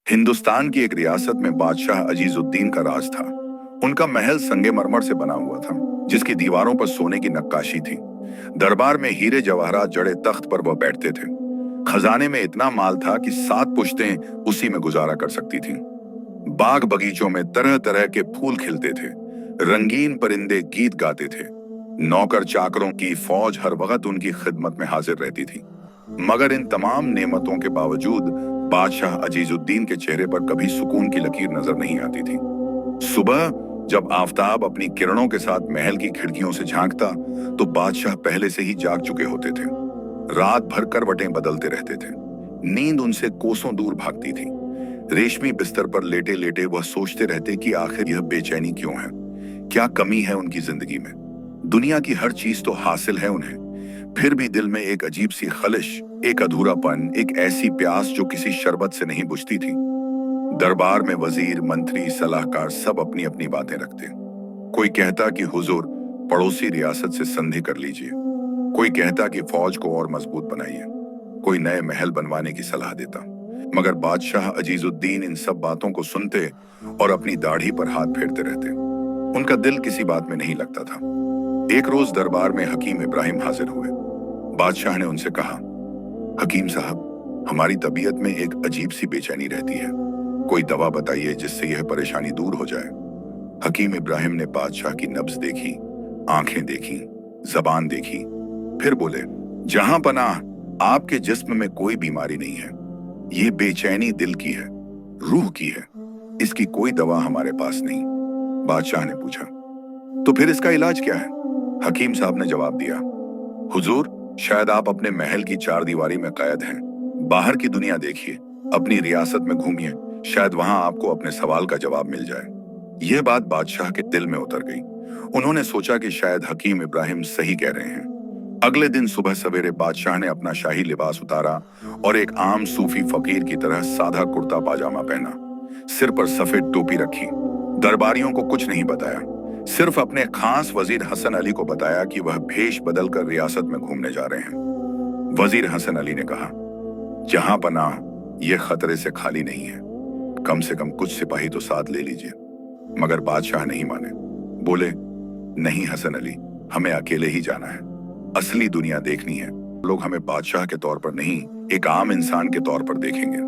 हिंदुस्तान की एक रियासत में बादशाह अजीजुद्दीन का राज था। उनका महल संगमरमर से बना हुआ था, जिसकी दीवारों पर सोने की नक्काशी थी। दरबार में हीरे जवाहरात जड़े तख्त पर वह बैठते थे। खजाने में इतना माल था कि 7 पुश्तें उसी में गुजारा कर सकती थीं। बाग बगीचों में तरह तरह के फूल खिलते थे, रंगीन परिंदे गीत गाते थे। नौकर चाकरों की फौज हर वक्त उनकी खिदमत में हाजिर रहती थी। मगर इन तमाम नेमतों के बावजूद बादशाह अजीजुद्दीन के चेहरे पर कभी सुकून की लकीर नजर नहीं आती थी। सुबह जब आफताब अपनी किरणों के साथ महल की खिड़कियों से झांकता, तो बादशाह पहले से ही जाग चुके होते थे। रात भर करवटें बदलते रहते थे। नींद उनसे कोसों दूर भागती थी। रेशमी बिस्तर पर लेटे लेटे वह सोचते रहते कि आखिर यह बेचैनी क्यों है, क्या कमी है उनकी जिंदगी में। दुनिया की हर चीज तो हासिल है उन्हें, फिर भी दिल में एक अजीब सी खलिश, एक अधूरापन, एक ऐसी प्यास जो किसी शरबत से नहीं बुझती थी। दरबार में वजीर, मंत्री, सलाहकार सब अपनी अपनी बातें रखते। कोई कहता कि हुजूर पड़ोसी रियासत से संधि कर लीजिए, कोई कहता कि फौज को और मजबूत बनाइए, कोई नए महल बनवाने की सलाह देता। मगर बादशाह अजीजुद्दीन इन सब बातों को सुनते और अपनी दाढ़ी पर हाथ फेरते रहते। उनका दिल किसी बात में नहीं लगता था। एक रोज दरबार में हकीम इब्राहिम हाजिर हुए। बादशाह ने उनसे कहा, हकीम साहब, हमारी तबीयत में एक अजीब सी बेचैनी रहती है, कोई दवा बताइए जिससे यह परेशानी दूर हो जाए। हकीम इब्राहिम ने बादशाह की नब्ज देखी, आंखें देखी, जबान देखी, फिर बोले, जहां पनाह, आपके जिस्म में कोई बीमारी नहीं है, ये बेचैनी दिल की है, रूह की है, इसकी कोई दवा हमारे पास नहीं। बादशाह ने पूछा, तो फिर इसका इलाज क्या है? हकीम साहब ने जवाब दिया, हुजूर, शायद आप अपने महल की 4 दीवारी में कैद हैं। बाहर की दुनिया देखिए, अपनी रियासत में घूमिए, शायद वहां आपको अपने सवाल का जवाब मिल जाए। यह बात बादशाह के दिल में उतर गई। उन्होंने सोचा कि शायद हकीम इब्राहिम सही कह रहे हैं। अगले दिन सुबह सवेरे बादशाह ने अपना शाही लिबास उतारा और एक आम सूफी फकीर की तरह सादा कुर्ता पाजामा पहना, सिर पर सफेद टोपी रखी। दरबारियों को कुछ नहीं बताया, सिर्फ अपने खास वजीर हसन अली को बताया कि वह भेष बदलकर रियासत में घूमने जा रहे हैं। वजीर हसन अली ने कहा, जहां पनाह, यह खतरे से खाली नहीं है, कम से कम कुछ सिपाही तो साथ ले लीजिए। मगर बादशाह नहीं माने। बोले, नहीं हसन अली, हमें अकेले ही जाना है, असली दुनिया देखनी है। लोग हमें बादशाह के तौर पर नहीं, एक आम इंसान के तौर पर देखेंगे।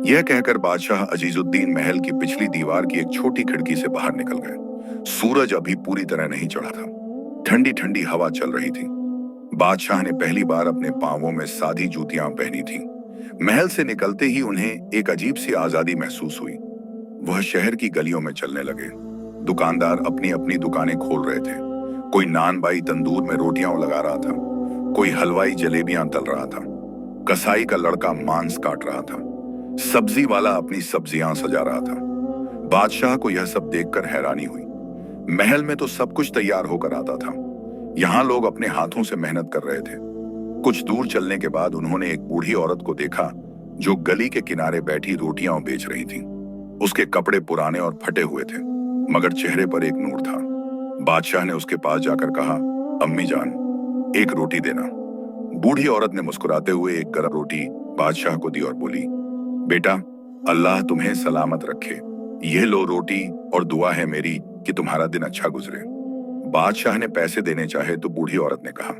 यह कहकर बादशाह अजीजुद्दीन महल की पिछली दीवार की एक छोटी खिड़की से बाहर निकल गए। सूरज अभी पूरी तरह नहीं चढ़ा था, ठंडी ठंडी हवा चल रही थी। बादशाह ने पहली बार अपने पांवों में सादी जूतियां पहनी थीं। महल से निकलते ही उन्हें एक अजीब सी आजादी महसूस हुई। वह शहर की गलियों में चलने लगे। दुकानदार अपनी अपनी दुकानें खोल रहे थे। कोई नानबाई तंदूर में रोटियां लगा रहा था, कोई हलवाई जलेबियां तल रहा था, कसाई का लड़का मांस काट रहा था, सब्जी वाला अपनी सब्जियां सजा रहा था। बादशाह को यह सब देखकर हैरानी हुई। महल में तो सब कुछ तैयार होकर आता था, यहाँ लोग अपने हाथों से मेहनत कर रहे थे। कुछ दूर चलने के बाद उन्होंने एक बूढ़ी औरत को देखा जो गली के किनारे बैठी रोटियां बेच रही थी। उसके कपड़े पुराने और फटे हुए थे, मगर चेहरे पर एक नूर था। बादशाह ने उसके पास जाकर कहा, अम्मी जान, एक रोटी देना। बूढ़ी औरत ने मुस्कुराते हुए एक गर्म रोटी बादशाह को दी और बोली, बेटा, अल्लाह तुम्हें सलामत रखे, यह लो रोटी और दुआ है मेरी कि तुम्हारा दिन अच्छा गुजरे। बादशाह ने पैसे देने चाहे तो बूढ़ी औरत ने कहा,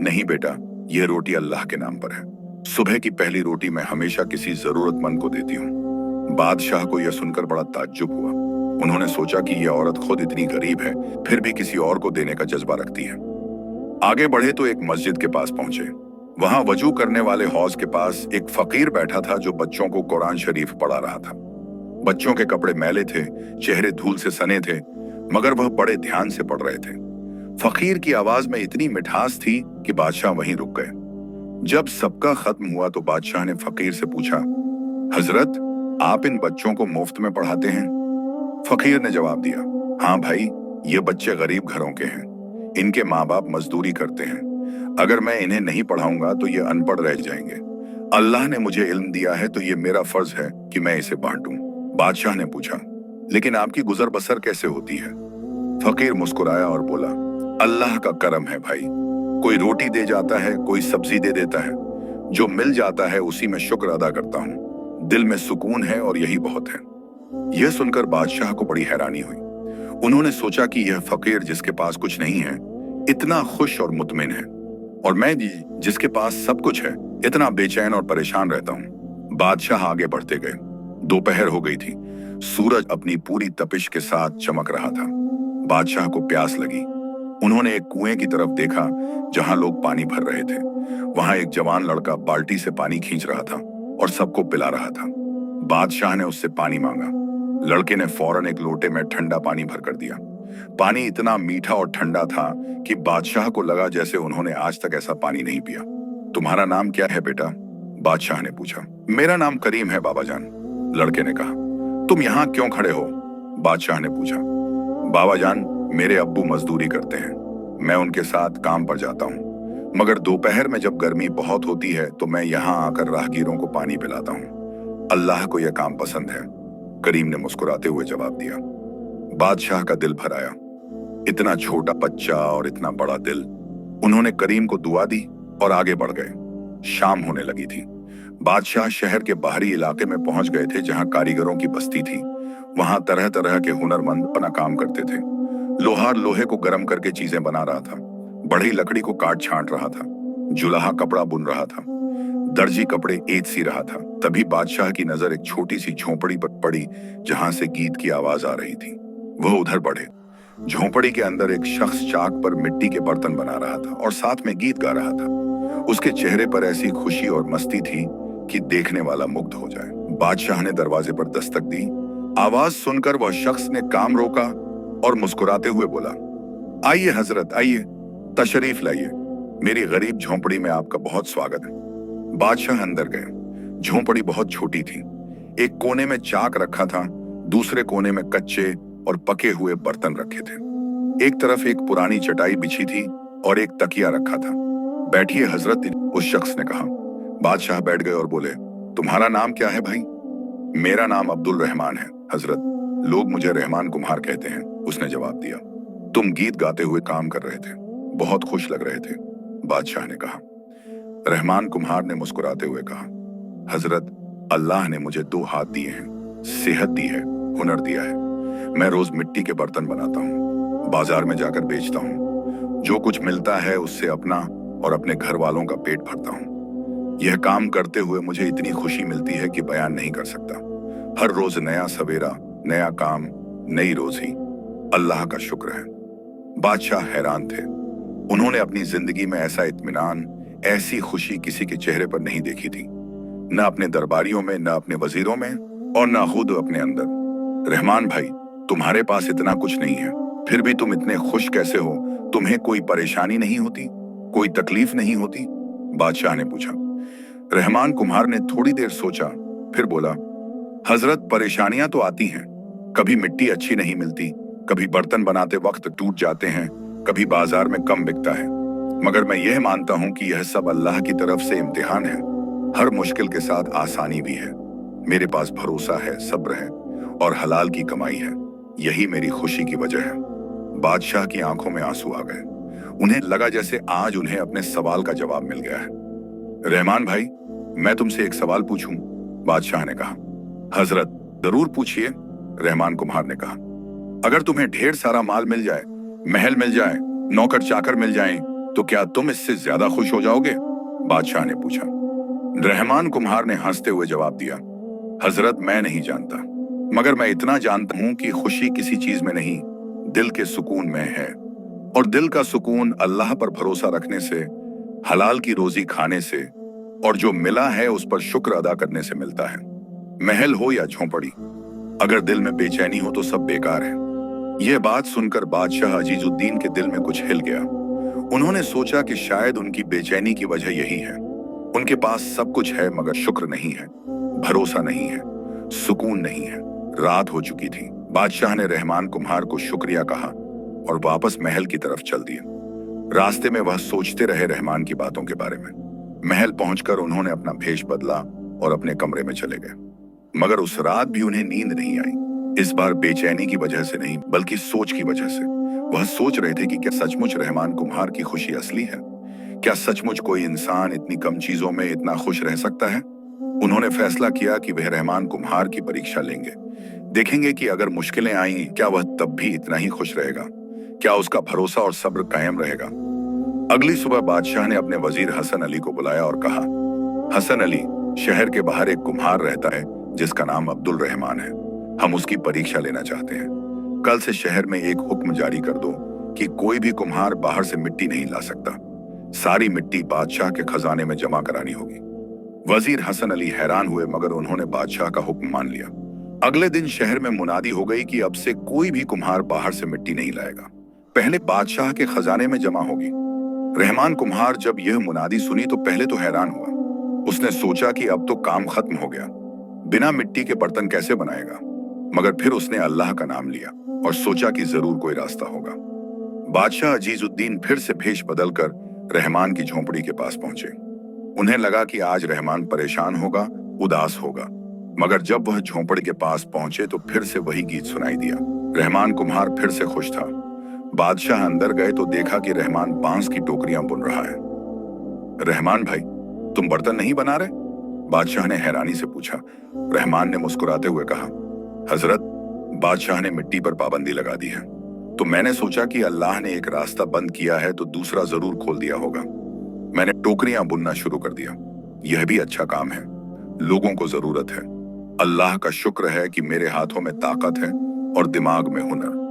नहीं बेटा, यह रोटी अल्लाह के नाम पर है। सुबह की पहली रोटी मैं हमेशा किसी जरूरतमंद को देती हूँ। बादशाह को यह सुनकर बड़ा ताज्जुब हुआ। उन्होंने सोचा कि यह औरत खुद इतनी गरीब है, फिर भी किसी और को देने का जज्बा रखती है। आगे बढ़े तो एक मस्जिद के पास पहुंचे। वहां वजू करने वाले हौज के पास एक फकीर बैठा था जो बच्चों को कुरान शरीफ पढ़ा रहा था। बच्चों के कपड़े मैले थे, चेहरे धूल से सने थे, मगर वह बड़े ध्यान से पढ़ रहे थे। फकीर की आवाज में इतनी मिठास थी कि बादशाह वहीं रुक गए। जब सबका खत्म हुआ तो बादशाह ने फकीर से पूछा, हजरत, आप इन बच्चों को मुफ्त में पढ़ाते हैं? फकीर ने जवाब दिया, हाँ भाई, ये बच्चे गरीब घरों के हैं, इनके माँ बाप मजदूरी करते हैं। अगर मैं इन्हें नहीं पढ़ाऊंगा तो ये अनपढ़ रह जाएंगे। अल्लाह ने मुझे इल्म दिया है तो ये मेरा फर्ज है कि मैं इसे बांटूं। बादशाह ने पूछा, लेकिन आपकी गुजर बसर कैसे होती है? फकीर मुस्कुराया और बोला, अल्लाह का करम है भाई, कोई रोटी दे जाता है, कोई सब्जी दे देता है, जो मिल जाता है उसी में शुक्र अदा करता हूँ। दिल में सुकून है और यही बहुत है। यह सुनकर बादशाह को बड़ी हैरानी हुई। उन्होंने सोचा कि यह फकीर जिसके पास कुछ नहीं है इतना खुश और मुतमिन है, और मैं जिसके पास सब कुछ है इतना बेचैन और परेशान रहता हूँ। बादशाह आगे बढ़ते गए। दोपहर हो गई थी। सूरज अपनी पूरी तपिश के साथ चमक रहा था। बादशाह को प्यास लगी। उन्होंने एक कुएं की तरफ देखा जहां लोग पानी भर रहे थे। वहां एक जवान लड़का बाल्टी से पानी खींच रहा था और सबको पिला रहा था। बादशाह ने उससे पानी मांगा। लड़के ने फौरन एक लोटे में ठंडा पानी भर कर दिया। पानी इतना मीठा और ठंडा था कि बादशाह को लगा जैसे उन्होंने आज तक ऐसा पानी नहीं पिया। तुम्हारा नाम क्या है बेटा? बादशाह ने पूछा। मेरा नाम करीम है बाबा जान, लड़के ने कहा। तुम यहाँ क्यों खड़े हो? बादशाह ने पूछा। बाबा जान, मेरे अब्बू मजदूरी करते हैं, मैं उनके साथ काम पर जाता हूँ, मगर दोपहर में जब गर्मी बहुत होती है तो मैं यहाँ आकर राहगीरों को पानी पिलाता हूँ। अल्लाह को यह काम पसंद है, करीम ने मुस्कुराते हुए जवाब दिया। बादशाह का दिल भर आया। इतना छोटा बच्चा और इतना बड़ा दिल। उन्होंने करीम को दुआ दी और आगे बढ़ गए। शाम होने लगी थी। बादशाह शहर के बाहरी इलाके में पहुंच गए थे जहां कारीगरों की बस्ती थी। वहां तरह तरह के हुनरमंद अपना काम करते थे। लोहार लोहे को गर्म करके चीजें बना रहा था, बढ़ई लकड़ी को काट छांट रहा था, जुलाहा कपड़ा बुन रहा था, दर्जी कपड़े एज सी रहा था। तभी बादशाह की नजर एक छोटी सी झोंपड़ी पर पड़ी जहां से गीत की आवाज आ रही थी। वह उधर बढ़े। झोंपड़ी के अंदर एक शख्स चाक पर मिट्टी के बर्तन बना रहा था और साथ में गीत गा रहा था। उसके चेहरे पर ऐसी खुशी और मस्ती थी कि देखने वाला मुग्ध हो जाए। बादशाह ने दरवाजे पर दस्तक दी। आवाज सुनकर वह शख्स ने काम रोका और मुस्कुराते हुए बोला, आइए हजरत, आइए, तशरीफ लाइए, मेरी गरीब झोंपड़ी में आपका बहुत स्वागत है। बादशाह अंदर गए। झोंपड़ी बहुत छोटी थी। एक कोने में चाक रखा था, दूसरे कोने में कच्चे और पके हुए बर्तन रखे थे। एक तरफ एक पुरानी चटाई बिछी थी और एक तकिया रखा था। बैठिए हजरत, उस शख्स ने कहा। बादशाह बैठ गए और बोले, तुम्हारा नाम क्या है भाई? मेरा नाम अब्दुल रहमान है हजरत, लोग मुझे रहमान कुम्हार कहते हैं, उसने जवाब दिया। तुम गीत गाते हुए काम कर रहे थे, बहुत खुश लग रहे थे, बादशाह ने कहा। रहमान कुम्हार ने मुस्कुराते हुए कहा, हजरत, अल्लाह ने मुझे 2 हाथ दिए हैं, सेहत दी है, हुनर दिया है। मैं रोज मिट्टी के बर्तन बनाता हूँ, बाजार में जाकर बेचता हूँ। जो कुछ मिलता है उससे अपना और अपने घर वालों का पेट भरता हूँ। यह काम करते हुए मुझे इतनी खुशी मिलती है कि बयान नहीं कर सकता। हर रोज नया सवेरा, नया काम, नई रोजी। अल्लाह का शुक्र है। बादशाह हैरान थे। उन्होंने अपनी जिंदगी में ऐसा इत्मीनान, ऐसी खुशी किसी के चेहरे पर नहीं देखी थी, न अपने दरबारियों में, न अपने वजीरों में, और न खुद अपने अंदर। रहमान भाई, तुम्हारे पास इतना कुछ नहीं है, फिर भी तुम इतने खुश कैसे हो? तुम्हें कोई परेशानी नहीं होती, कोई तकलीफ नहीं होती? बादशाह ने पूछा। रहमान कुम्हार ने थोड़ी देर सोचा, फिर बोला, हजरत, परेशानियां तो आती हैं। कभी मिट्टी अच्छी नहीं मिलती, कभी बर्तन बनाते वक्त टूट जाते हैं, कभी बाजार में कम बिकता है, मगर मैं यह मानता हूं कि यह सब अल्लाह की तरफ से इम्तिहान है। हर मुश्किल के साथ आसानी भी है। मेरे पास भरोसा है, सब्र है और हलाल की कमाई है। यही मेरी खुशी की वजह है। बादशाह की आंखों में आंसू आ गए। उन्हें लगा जैसे आज उन्हें अपने सवाल का जवाब मिल गया है। रहमान भाई, मैं तुमसे एक सवाल पूछूं? बादशाह ने कहा। हजरत, जरूर पूछिए, रहमान कुम्हार ने कहा। अगर तुम्हें ढेर सारा माल मिल जाए, महल मिल जाए, नौकर चाकर मिल जाएं, तो क्या तुम इससे ज्यादा खुश हो जाओगे? बादशाह ने पूछा। रहमान कुम्हार ने हंसते हुए जवाब दिया, हजरत, मैं नहीं जानता, मगर मैं इतना जानता हूं कि खुशी किसी चीज में नहीं, दिल के सुकून में है। और दिल का सुकून अल्लाह पर भरोसा रखने से, हलाल की रोजी खाने से, और जो मिला है उस पर शुक्र अदा करने से मिलता है। महल हो या झोंपड़ी, अगर दिल में बेचैनी हो तो सब बेकार है। यह बात सुनकर बादशाह अजीजुद्दीन के दिल में कुछ हिल गया। उन्होंने सोचा कि शायद उनकी बेचैनी की वजह यही है। उनके पास सब कुछ है मगर शुक्र नहीं है, भरोसा नहीं है, सुकून नहीं है। रात हो चुकी थी। बादशाह ने रहमान कुम्हार को शुक्रिया कहा और वापस महल की तरफ चल दिए। रास्ते में वह सोचते रहे रहमान की बातों के बारे में। महल पहुंचकर उन्होंने अपना भेष बदला और अपने कमरे में चले गए। मगर उस रात भी उन्हें नींद नहीं आई। इस बार बेचैनी की वजह से नहीं, बल्कि सोच की वजह से। वह सोच रहे थे कि क्या सचमुच रहमान कुम्हार की खुशी असली है? क्या सचमुच कोई इंसान इतनी कम चीजों में इतना खुश रह सकता है? उन्होंने फैसला किया कि वह रहमान कुम्हार की परीक्षा लेंगे। देखेंगे कि अगर मुश्किलें आईं, क्या वह तब भी इतना ही खुश रहेगा? क्या उसका भरोसा और सब्र कायम रहेगा? अगली सुबह बादशाह ने अपने वजीर हसन अली को बुलाया और कहा, हसन अली, शहर के बाहर एक कुम्हार रहता है जिसका नाम अब्दुल रहमान है। हम उसकी परीक्षा लेना चाहते हैं। कल से शहर में एक हुक्म जारी कर दो कि कोई भी कुम्हार बाहर से मिट्टी नहीं ला सकता। सारी मिट्टी बादशाह के खजाने में जमा करानी होगी। वजीर हसन अली हैरान हुए, मगर उन्होंने बादशाह का हुक्म मान लिया। अगले दिन शहर में मुनादी हो गई कि अब से कोई भी कुम्हार बाहर से मिट्टी नहीं लाएगा, पहले बादशाह के खजाने में जमा होगी। रहमान कुम्हार जब यह मुनादी सुनी तो पहले तो हैरान हुआ। उसने सोचा कि अब तो काम खत्म हो गया, बिना मिट्टी के बर्तन कैसे बनाएगा। मगर फिर उसने अल्लाह का नाम लिया और सोचा कि जरूर कोई रास्ता होगा। बादशाह अजीजुद्दीन फिर से भेष बदलकर रहमान की झोंपड़ी के पास पहुंचे। उन्हें लगा कि आज रहमान परेशान होगा, उदास होगा। मगर जब वह झोंपड़ी के पास पहुंचे तो फिर से वही गीत सुनाई दिया। रहमान कुम्हार फिर से खुश था। बादशाह अंदर गए तो देखा कि रहमान बांस की टोकरियां बुन रहा है। रहमान भाई, तुम बर्तन नहीं बना रहे? बादशाह ने हैरानी से पूछा। रहमान ने मुस्कुराते हुए कहा, हजरत, बादशाह ने मिट्टी पर पाबंदी लगा दी है, तो मैंने सोचा कि अल्लाह ने एक रास्ता बंद किया है तो दूसरा जरूर खोल दिया होगा। मैंने टोकरियां बुनना शुरू कर दिया। यह भी अच्छा काम है, लोगों को जरूरत है। अल्लाह का शुक्र है कि मेरे हाथों में ताकत है और दिमाग में हुनर।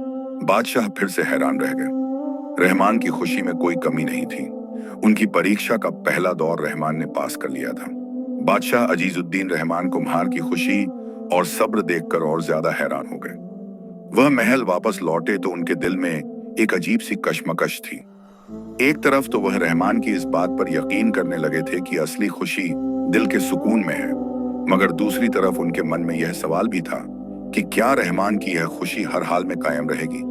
बादशाह फिर से हैरान रह गए। रहमान की खुशी में कोई कमी नहीं थी। उनकी परीक्षा का पहला दौर रहमान ने पास कर लिया था। बादशाह अजीजुद्दीन रहमान कुम्हार की खुशी और सब्र देखकर और ज्यादा हैरान हो गए। वह महल वापस लौटे तो उनके दिल में एक अजीब सी कशमकश थी। एक तरफ तो वह रहमान की इस बात पर यकीन करने लगे थे कि असली खुशी दिल के सुकून में है, मगर दूसरी तरफ उनके मन में यह सवाल भी था कि क्या रहमान की यह खुशी हर हाल में कायम रहेगी?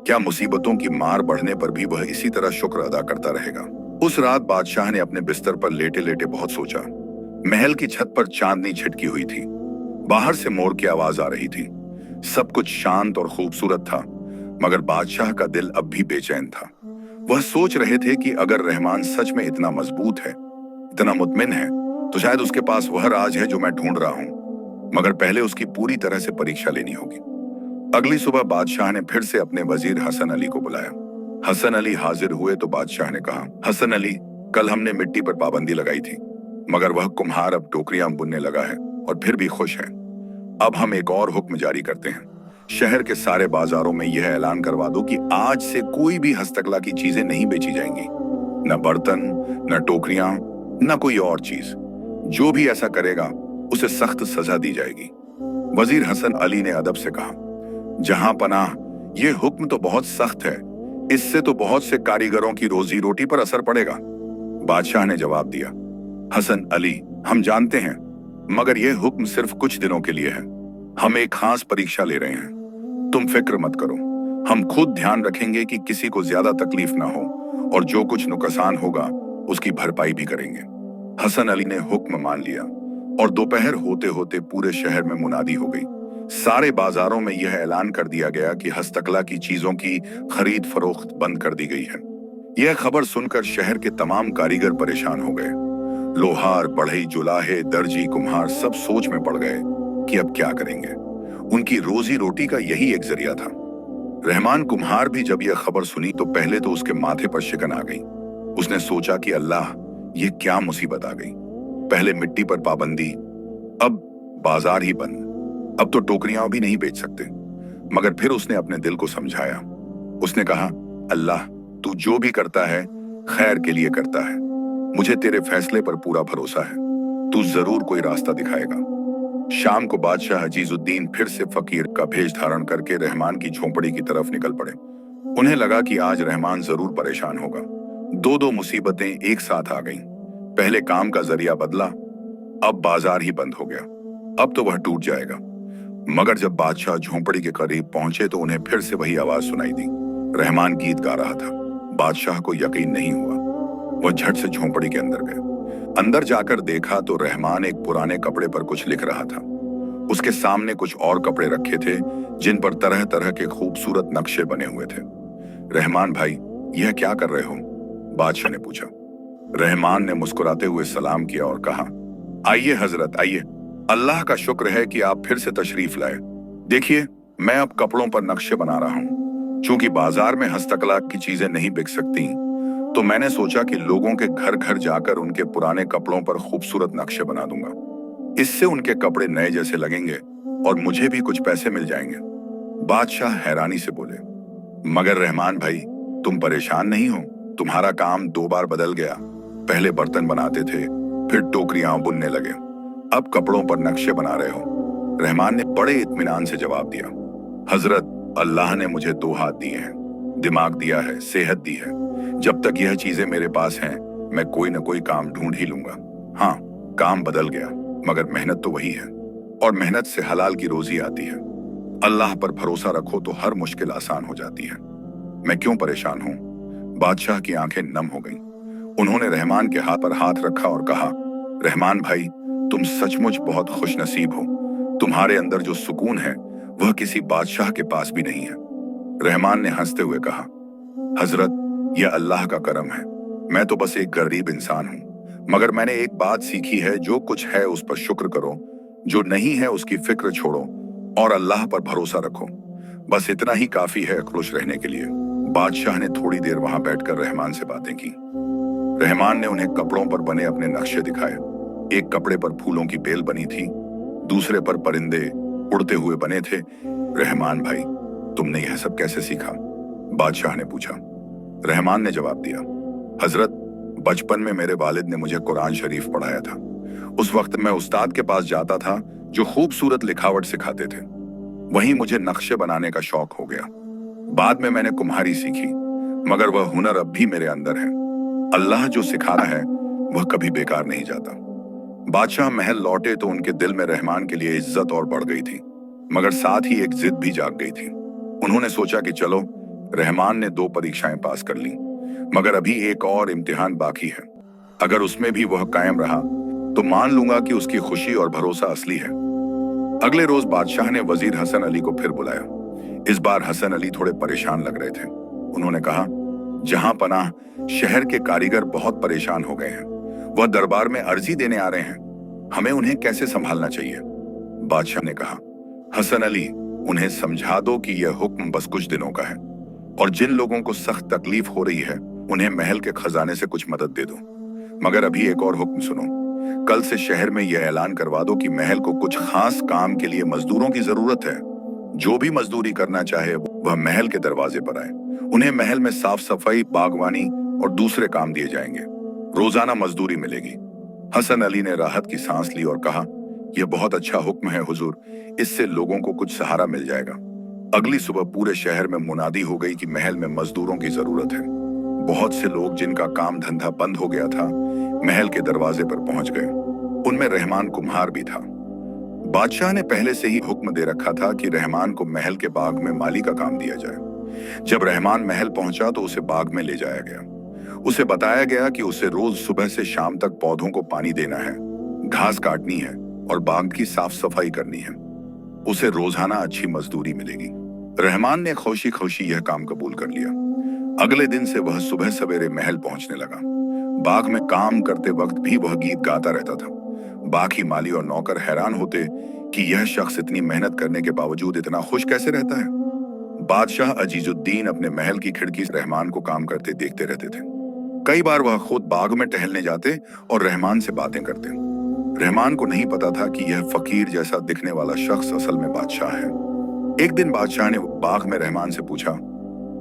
क्या मुसीबतों की मार बढ़ने पर भी वह इसी तरह शुक्र अदा करता रहेगा? उस रात बादशाह ने अपने बिस्तर पर लेटे लेटे बहुत सोचा। महल की छत पर चांदनी छिटकी हुई थी। बाहर से मोर की आवाज आ रही थी। सब कुछ शांत और खूबसूरत था, मगर बादशाह का दिल अब भी बेचैन था। वह सोच रहे थे कि अगर रहमान सच में इतना मजबूत है, इतना मुतमिन है, तो शायद उसके पास वह राज है जो मैं ढूंढ रहा हूं। मगर पहले उसकी पूरी तरह से परीक्षा लेनी होगी। अगली सुबह बादशाह ने फिर से अपने वजीर हसन अली को बुलाया। हसन अली हाजिर हुए तो बादशाह ने कहा, हसन अली, कल हमने मिट्टी पर पाबंदी लगाई थी, मगर वह कुम्हार अब टोकरियां बुनने लगा है और फिर भी खुश है। अब हम एक और हुक्म जारी करते हैं। शहर के सारे बाजारों में यह ऐलान करवा दो कि आज से कोई भी हस्तकला की चीजें नहीं बेची जाएंगी, न बर्तन, न टोकरियां, न कोई और चीज। जो भी ऐसा करेगा उसे सख्त सजा दी जाएगी। वजीर हसन अली ने अदब से कहा, जहां पनाह, यह हुक्म तो बहुत सख्त है, इससे तो बहुत से कारीगरों की रोजी रोटी पर असर पड़ेगा। बादशाह ने जवाब दिया, हसन अली, हम जानते हैं, मगर यह हुक्म सिर्फ कुछ दिनों के लिए है। हम एक खास परीक्षा ले रहे हैं। तुम फिक्र मत करो, हम खुद ध्यान रखेंगे कि किसी को ज्यादा तकलीफ ना हो, और जो कुछ नुकसान होगा उसकी भरपाई भी करेंगे। हसन अली ने हुक्म मान लिया और दोपहर होते होते पूरे शहर में मुनादी हो गई। सारे बाजारों में यह ऐलान कर दिया गया कि हस्तकला की चीजों की खरीद फरोख्त बंद कर दी गई है। यह खबर सुनकर शहर के तमाम कारीगर परेशान हो गए। लोहार, बढ़ई, जुलाहे, दर्जी, कुम्हार सब सोच में पड़ गए कि अब क्या करेंगे। उनकी रोजी रोटी का यही एक जरिया था। रहमान कुम्हार भी जब यह खबर सुनी तो पहले तो उसके माथे पर शिकन आ गई। उसने सोचा कि अल्लाह, ये क्या मुसीबत आ गई। पहले मिट्टी पर पाबंदी, अब बाजार ही बंद, अब तो टोकरियां भी नहीं बेच सकते। मगर फिर उसने अपने दिल को समझाया। उसने कहा, अल्लाह, तू जो भी करता है खैर के लिए करता है। मुझे तेरे फैसले पर पूरा भरोसा है, तू जरूर कोई रास्ता दिखाएगा। शाम को बादशाह अजीजुद्दीन फिर से फकीर का भेष धारण करके रहमान की झोंपड़ी की तरफ निकल पड़े। उन्हें लगा कि आज रहमान जरूर परेशान होगा। दो दो मुसीबतें एक साथ आ गईं। पहले काम का जरिया बदला, अब बाजार ही बंद हो गया। अब तो वह टूट जाएगा। मगर जब बादशाह झोंपड़ी के करीब पहुंचे तो उन्हें फिर से वही आवाज सुनाई दी। रहमान गीत गा रहा था। बादशाह को यकीन नहीं हुआ। वह झट से झोंपड़ी के अंदर गए। अंदर जाकर देखा तो रहमान एक पुराने कपड़े पर कुछ लिख रहा था। उसके सामने कुछ और कपड़े रखे थे जिन पर तरह तरह के खूबसूरत नक्शे बने हुए थे। रहमान भाई, यह क्या कर रहे हो? बादशाह ने पूछा। रहमान ने मुस्कुराते हुए सलाम किया और कहा, आइए हजरत आइए, अल्लाह का शुक्र है कि आप फिर से तशरीफ लाए। देखिए, मैं अब कपड़ों पर नक्शे बना रहा हूँ। चूंकि बाजार में हस्तकला की चीजें नहीं बिक सकती, तो मैंने सोचा कि लोगों के घर घर जाकर उनके पुराने कपड़ों पर खूबसूरत नक्शे बना दूंगा। इससे उनके कपड़े नए जैसे लगेंगे और मुझे भी कुछ पैसे मिल जाएंगे। बादशाह हैरानी से बोले, मगर रहमान भाई, तुम परेशान नहीं हो? तुम्हारा काम 2 बार बदल गया। पहले बर्तन बनाते थे, फिर टोकरियां बुनने लगे, अब कपड़ों पर नक्शे बना रहे हो। रहमान ने बड़े इत्मीनान से जवाब दिया, हजरत, अल्लाह ने मुझे 2 हाथ दिए हैं, दिमाग दिया है, सेहत दी है। जब तक यह चीजें मेरे पास हैं, मैं कोई न कोई काम ढूंढ ही लूंगा। हाँ, काम बदल गया, मगर मेहनत तो वही है, और मेहनत से हलाल की रोजी आती है। अल्लाह पर भरोसा रखो तो हर मुश्किल आसान हो जाती है। मैं क्यों परेशान हूँ? बादशाह की आंखें नम हो गईं। उन्होंने रहमान के हाथ पर हाथ रखा और कहा, रहमान भाई, तुम सचमुच बहुत खुशनसीब हो। तुम्हारे अंदर जो सुकून है, वह किसी बादशाह के पास भी नहीं है। रहमान ने हंसते हुए कहा, हजरत, यह अल्लाह का करम है। मैं तो बस एक गरीब इंसान हूँ, मगर मैंने एक बात सीखी है, जो कुछ है उस पर शुक्र करो, जो नहीं है उसकी फिक्र छोड़ो और अल्लाह पर भरोसा रखो। बस इतना ही काफी है खुश रहने के लिए। बादशाह ने थोड़ी देर वहां बैठकर रहमान से बातें की। रहमान ने उन्हें कपड़ों पर बने अपने नक्शे दिखाए। एक कपड़े पर फूलों की बेल बनी थी, दूसरे पर परिंदे उड़ते हुए बने थे। रहमान भाई, तुमने यह सब कैसे सीखा? बादशाह ने पूछा। रहमान ने जवाब दिया, हजरत, बचपन में मेरे वालिद ने मुझे कुरान शरीफ पढ़ाया था। उस वक्त मैं उस्ताद के पास जाता था, जो खूबसूरत लिखावट सिखाते थे। वहीं मुझे नक्शे बनाने का शौक हो गया। बाद में मैंने कुम्हारी सीखी, मगर वह हुनर अब भी मेरे अंदर है। अल्लाह जो सिखाता है, वह कभी बेकार नहीं जाता। बादशाह महल लौटे तो उनके दिल में रहमान के लिए इज्जत और बढ़ गई थी, मगर साथ ही एक जिद भी जाग गई थी। उन्होंने सोचा कि चलो, रहमान ने 2 परीक्षाएं पास कर ली, मगर अभी एक और इम्तिहान बाकी है। अगर उसमें भी वह कायम रहा, तो मान लूंगा कि उसकी खुशी और भरोसा असली है। अगले रोज बादशाह ने वजीर हसन अली को फिर बुलाया। इस बार हसन अली थोड़े परेशान लग रहे थे। उन्होंने कहा, जहां पनाह, शहर के कारीगर बहुत परेशान हो गए हैं। वह दरबार में अर्जी देने आ रहे हैं। हमें उन्हें कैसे संभालना चाहिए? बादशाह ने कहा, हसन अली, उन्हें समझा दो कि यह हुक्म बस कुछ दिनों का है, और जिन लोगों को सख्त तकलीफ हो रही है, उन्हें महल के खजाने से कुछ मदद दे दो। मगर अभी एक और हुक्म सुनो। कल से शहर में यह ऐलान करवा दो कि महल को कुछ खास काम के लिए मजदूरों की जरूरत है। जो भी मजदूरी करना चाहे, वह महल के दरवाजे पर आए। उन्हें महल में साफ सफाई, बागवानी और दूसरे काम दिए जाएंगे। रोजाना मजदूरी मिलेगी। हसन अली ने राहत की सांस ली और कहा, यह बहुत अच्छा हुक्म है हुजूर, इससे लोगों को कुछ सहारा मिल जाएगा। अगली सुबह पूरे शहर में मुनादी हो गई कि महल में मजदूरों की जरूरत है। बहुत से लोग, जिनका काम धंधा बंद हो गया था, महल के दरवाजे पर पहुंच गए। उनमें रहमान कुम्हार भी था। बादशाह ने पहले से ही हुक्म दे रखा था कि रहमान को महल के बाग में माली का काम दिया जाए। जब रहमान महल पहुंचा तो उसे बाग में ले जाया गया। उसे बताया गया कि उसे रोज सुबह से शाम तक पौधों को पानी देना है, घास काटनी है और बाग की साफ सफाई करनी है। उसे रोजाना अच्छी मजदूरी मिलेगी। रहमान ने खुशी खुशी यह काम कबूल कर लिया। अगले दिन से वह सुबह सवेरे महल पहुंचने लगा। बाग में काम करते वक्त भी वह गीत गाता रहता था। बाकी माली और नौकर हैरान होते कि यह शख्स इतनी मेहनत करने के बावजूद इतना खुश कैसे रहता है। बादशाह अजीजुद्दीन अपने महल की खिड़की से रहमान को काम करते देखते रहते थे। कई बार वह खुद बाग में टहलने जाते और रहमान से बातें करते। रहमान को नहीं पता था कि यह फकीर जैसा दिखने वाला शख्स असल में बादशाह है। एक दिन बादशाह ने बाग में रहमान से पूछा,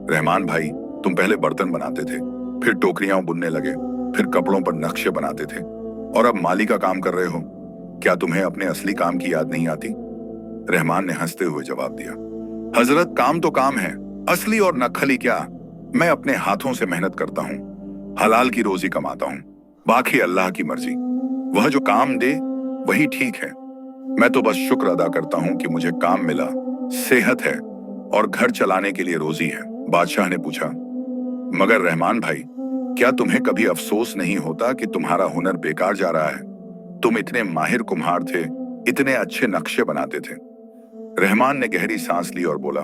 रहमान भाई, तुम पहले बर्तन बनाते थे, फिर टोकरियां बुनने लगे, फिर कपड़ों पर नक्शे बनाते थे, और अब माली का काम कर रहे हो। क्या तुम्हें अपने असली काम की याद नहीं आती? रहमान ने हंसते हुए जवाब दिया, हजरत, काम तो काम है, असली और नकली क्या। मैं अपने हाथों से मेहनत करता हूँ, हलाल की रोजी कमाता हूँ, बाकी अल्लाह की मर्जी। वह जो काम दे वही ठीक है। मैं तो बस शुक्र अदा करता हूँ कि मुझे काम मिला, सेहत है और घर चलाने के लिए रोजी है। बादशाह ने पूछा, मगर रहमान भाई, क्या तुम्हें कभी अफसोस नहीं होता कि तुम्हारा हुनर बेकार जा रहा है? तुम इतने माहिर कुम्हार थे, इतने अच्छे नक्शे बनाते थे। रहमान ने गहरी सांस ली और बोला,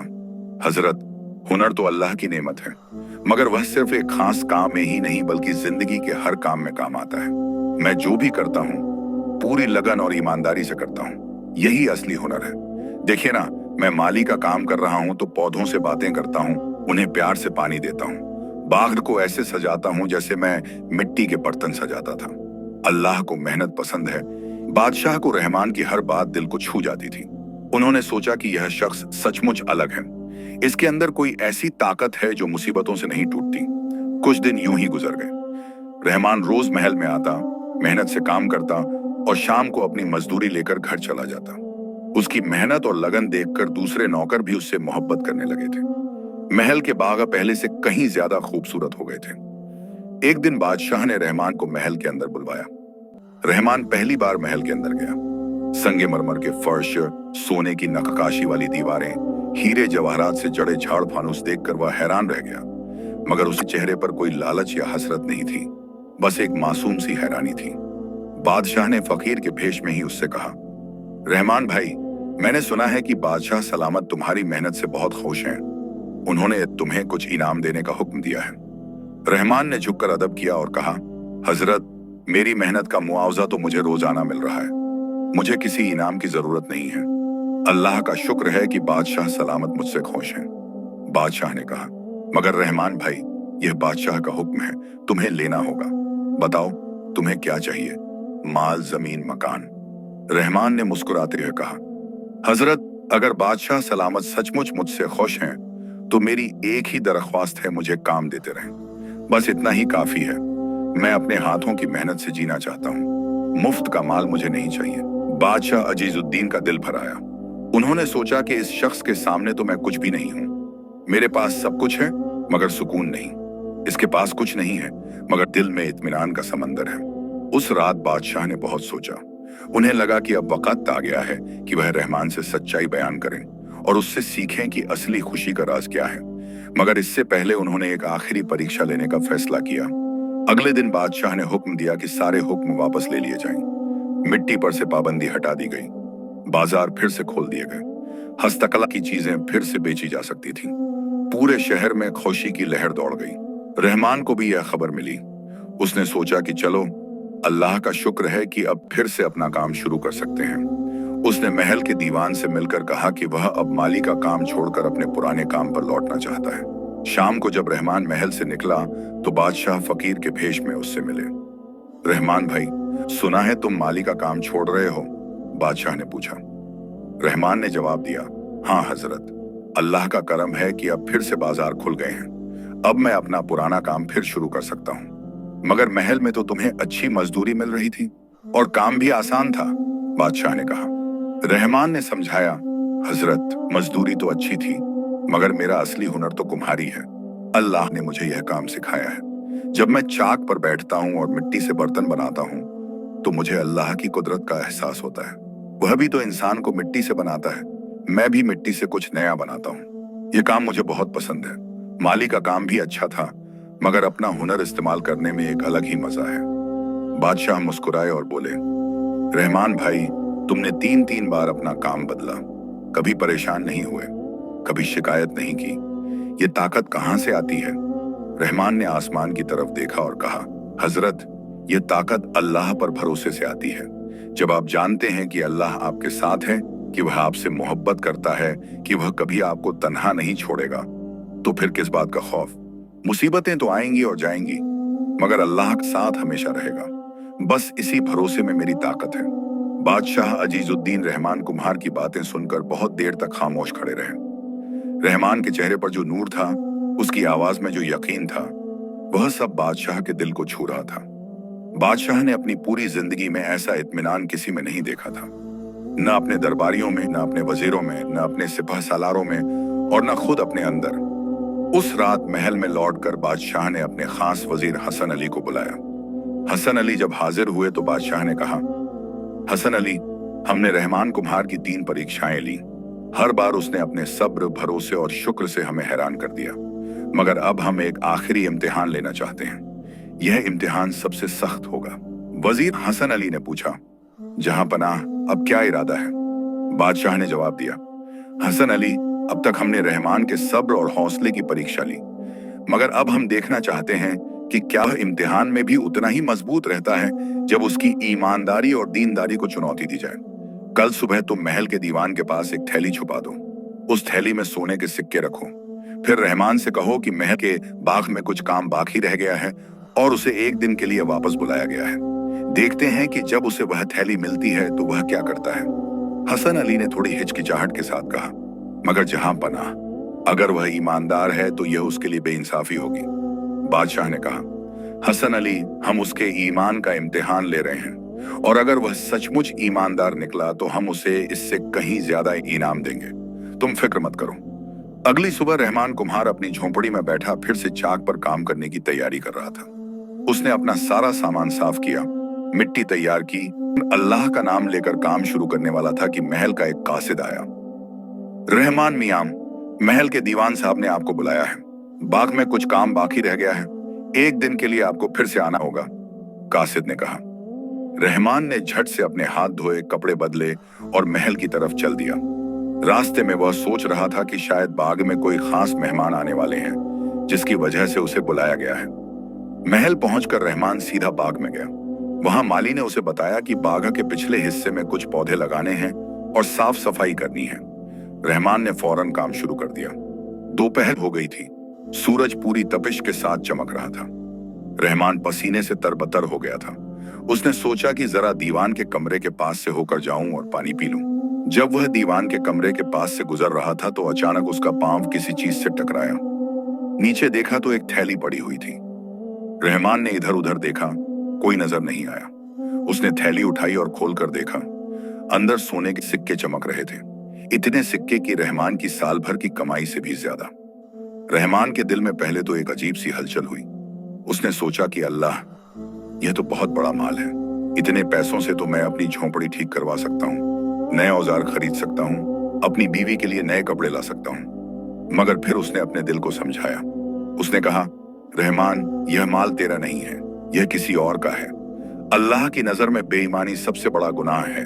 हजरत, हुनर तो अल्लाह की नेमत है, मगर वह सिर्फ एक खास काम में ही नहीं बल्कि जिंदगी के हर काम में काम आता है। मैं जो भी करता हूँ, पूरी लगन और ईमानदारी से करता हूँ। यही असली हुनर है। देखिए ना, मैं माली का काम कर रहा हूँ तो पौधों से बातें करता हूँ, उन्हें प्यार से पानी देता हूँ, बाग को ऐसे सजाता हूँ जैसे मैं मिट्टी के बर्तन सजाता था। अल्लाह को मेहनत पसंद है। बादशाह को रहमान की हर बात दिल को छू जाती थी। उन्होंने सोचा कि यह शख्स सचमुच अलग है। इसके अंदर कोई ऐसी ताकत है जो मुसीबतों से नहीं टूटती। कुछ दिन यूं ही गुजर गए। रहमान रोज महल में आता, मेहनत से काम करता और शाम को अपनी मजदूरी लेकर घर चला जाता। उसकी मेहनत और लगन देखकर दूसरे नौकर भी उससे मोहब्बत करने लगे थे। महल के बाग पहले से कहीं ज्यादा खूबसूरत हो गए थे। एक दिन बादशाह ने रहमान को महल के अंदर बुलवाया। रहमान पहली बार महल के अंदर गया। संगमरमर के फर्श, सोने की नक्काशी वाली दीवारें, हीरे जवाहरात से जड़े झाड़ फानूस देखकर वह हैरान रह गया। मगर उसके चेहरे पर कोई लालच या हसरत नहीं थी, बस एक मासूम सी हैरानी थी। बादशाह ने फकीर के भेष में ही उससे कहा, रहमान भाई, मैंने सुना है कि बादशाह सलामत तुम्हारी मेहनत से बहुत खुश हैं। उन्होंने तुम्हें कुछ इनाम देने का हुक्म दिया है। रहमान ने झुककर अदब किया और कहा, हजरत, मेरी मेहनत का मुआवजा तो मुझे रोजाना मिल रहा है। मुझे किसी इनाम की जरूरत नहीं है। अल्लाह का शुक्र है कि बादशाह सलामत मुझसे खुश हैं। बादशाह ने कहा, मगर रहमान भाई, यह बादशाह का हुक्म है, तुम्हें लेना होगा। बताओ, तुम्हें क्या चाहिए? माल, जमीन, मकान? रहमान ने मुस्कुराते हुए कहा, हजरत, अगर बादशाह सलामत सचमुच मुझसे खुश हैं तो मेरी एक ही दरख्वास्त है, मुझे काम देते रहें। बस इतना ही काफी है। मैं अपने हाथों की मेहनत से जीना चाहता हूँ। मुफ्त का माल मुझे नहीं चाहिए। बादशाह अजीजुद्दीन का दिल भर आया। उन्होंने सोचा कि इस शख्स के सामने तो मैं कुछ भी नहीं हूँ। मेरे पास सब कुछ है मगर सुकून नहीं। इसके पास कुछ नहीं है मगर दिल में इत्मीनान का समंदर है। उस रात बादशाह ने बहुत सोचा। उन्हें लगा कि अब वक्त आ गया है कि वह रहमान से सच्चाई बयान करें और उससे सीखें कि असली खुशी का राज क्या है। मगर इससे पहले उन्होंने एक आखिरी परीक्षा लेने का फैसला किया। अगले दिन बादशाह ने हुक्म दिया कि सारे हुक्म वापस ले लिए जाएं। मिट्टी पर से पाबंदी हटा दी गई। बाजार फिर से खोल दिए गए। हस्तकला की चीजें फिर से बेची जा सकती थीं। पूरे शहर में खुशी की लहर दौड़ गई। रहमान को भी यह खबर मिली। उसने सोचा कि चलो, अल्लाह का शुक्र है कि अब फिर से अपना काम शुरू कर सकते हैं। उसने महल के दीवान से मिलकर कहा कि वह अब माली का काम छोड़कर अपने पुराने काम पर लौटना चाहता है। शाम को जब रहमान महल से निकला तो बादशाह फकीर के भेष में उससे मिले। रहमान भाई, सुना है तुम माली का काम छोड़ रहे हो? बादशाह ने पूछा। रहमान ने जवाब दिया, हाँ हजरत, अल्लाह का करम है कि अब फिर से बाजार खुल गए हैं। अब मैं अपना पुराना काम फिर शुरू कर सकता हूँ। मगर महल में तो तुम्हें अच्छी मजदूरी मिल रही थी और काम भी आसान था, बादशाह ने कहा। रहमान ने समझाया, हजरत, मजदूरी तो अच्छी थी मगर मेरा असली हुनर तो कुम्हारी है। अल्लाह ने मुझे यह काम सिखाया है। जब मैं चाक पर बैठता हूँ और मिट्टी से बर्तन बनाता हूँ तो मुझे अल्लाह की कुदरत का एहसास होता है। वह भी तो इंसान को मिट्टी से बनाता है। मैं भी मिट्टी से कुछ नया बनाता हूँ। यह काम मुझे बहुत पसंद है। माली का काम भी अच्छा था मगर अपना हुनर इस्तेमाल करने में एक अलग ही मजा है। बादशाह मुस्कुराए और बोले, रहमान भाई, तुमने 3 बार अपना काम बदला, कभी परेशान नहीं हुए, कभी शिकायत नहीं की। ये ताकत कहाँ से आती है? रहमान ने आसमान की तरफ देखा और कहा, हजरत, ये ताकत अल्लाह पर भरोसे से आती है। जब आप जानते हैं कि अल्लाह आपके साथ है, कि वह आपसे मोहब्बत करता है, कि वह कभी आपको तन्हा नहीं छोड़ेगा, तो फिर किस बात का खौफ? मुसीबतें तो आएंगी और जाएंगी मगर अल्लाह के साथ हमेशा रहेगा। बस इसी भरोसे में मेरी ताकत है। बादशाह अजीजुद्दीन रहमान कुम्हार की बातें सुनकर बहुत देर तक खामोश खड़े रहे। रहमान के चेहरे पर जो नूर था, उसकी आवाज में जो यकीन था, वह सब बादशाह के दिल को छू रहा था। बादशाह ने अपनी पूरी जिंदगी में ऐसा इत्मीनान किसी में नहीं देखा था। न अपने दरबारियों में, न अपने वजीरों में, न अपने सिपह सालारों में और न खुद अपने अंदर। उस रात महल में लौटकर बादशाह ने अपने खास वजीर हसन अली को बुलाया। हसन अली जब हाजिर हुए तो बादशाह ने कहा, हसन अली, हमने रहमान कुम्हार की 3 परीक्षाएं ली। हर बार उसने अपने सब्र, भरोसे और शुक्र से हमें हैरान कर दिया। मगर अब हम एक आखिरी इम्तिहान लेना चाहते हैं। यह इम्तिहान सबसे सख्त होगा। वजीर हसन अली ने पूछा, जहां पनाह, अब क्या इरादा है? बादशाह ने जवाब दिया, हसन अली, अब तक हमने रहमान के सब्र और हौसले की परीक्षा ली, मगर अब हम देखना चाहते हैं कि क्या वह इम्तिहान में भी उतना ही मजबूत रहता है जब उसकी ईमानदारी और दीनदारी को चुनौती दी जाए। कल सुबह तुम महल के दीवान के पास एक थैली छुपा दो। उस थैली में सोने के सिक्के रखो। फिर रहमान से कहो कि महल के बाग में कुछ काम बाकी रह गया है और उसे एक दिन के लिए वापस बुलाया गया है। देखते हैं कि जब उसे वह थैली मिलती है तो वह क्या करता है। हसन अली ने थोड़ी हिचकिचाहट के साथ कहा, मगर जहां पनाह, अगर वह ईमानदार है तो यह उसके लिए बेइंसाफी होगी। बादशाह ने कहा, हसन अली, हम उसके ईमान का इम्तिहान ले रहे हैं और अगर वह सचमुच ईमानदार निकला तो हम उसे इससे कहीं ज्यादा इनाम देंगे। तुम फिक्र मत करो। अगली सुबह रहमान कुम्हार अपनी झोंपड़ी में बैठा फिर से चाक पर काम करने की तैयारी कर रहा था। उसने अपना सारा सामान साफ किया, मिट्टी तैयार की, अल्लाह का नाम लेकर काम शुरू करने वाला था कि महल का एक कासिद आया। रहमान मियां, महल के दीवान साहब ने आपको बुलाया है। बाग में कुछ काम बाकी रह गया है, एक दिन के लिए आपको फिर से आना होगा, कासिद ने कहा। रहमान ने झट से अपने हाथ धोए, कपड़े बदले और महल की तरफ चल दिया। रास्ते में वह सोच रहा था कि शायद बाग में कोई खास मेहमान आने वाले हैं जिसकी वजह से उसे बुलाया गया है। महल पहुंचकर रहमान सीधा बाग में गया। वहां माली ने उसे बताया कि बाग के पिछले हिस्से में कुछ पौधे लगाने हैं और साफ सफाई करनी है। रहमान ने फौरन काम शुरू कर दिया। दोपहर हो गई थी, सूरज पूरी तपिश के साथ चमक रहा था। रहमान पसीने से तरबतर हो गया था। उसने सोचा कि जरा दीवान के कमरे के पास से होकर जाऊं और पानी पी लूं। जब वह दीवान के कमरे के पास से गुजर रहा था तो अचानक उसका पांव किसी चीज से टकराया। नीचे देखा तो एक थैली पड़ी हुई थी। रहमान ने इधर उधर देखा, कोई नजर नहीं आया। उसने थैली उठाई और खोलकर देखा। अंदर सोने के सिक्के चमक रहे थे, इतने सिक्के कि रहमान की साल भर की कमाई से भी ज्यादा। रहमान के दिल में पहले तो एक अजीब सी हलचल हुई। उसने सोचा कि अल्लाह, यह तो बहुत बड़ा माल है। इतने पैसों से तो मैं अपनी झोंपड़ी ठीक करवा सकता हूँ, नए औजार खरीद सकता हूँ, अपनी बीवी के लिए नए कपड़े ला सकता हूँ। मगर फिर उसने अपने दिल को समझाया। उसने कहा, रहमान, यह माल तेरा नहीं है, यह किसी और का है। अल्लाह की नजर में बेईमानी सबसे बड़ा गुनाह है।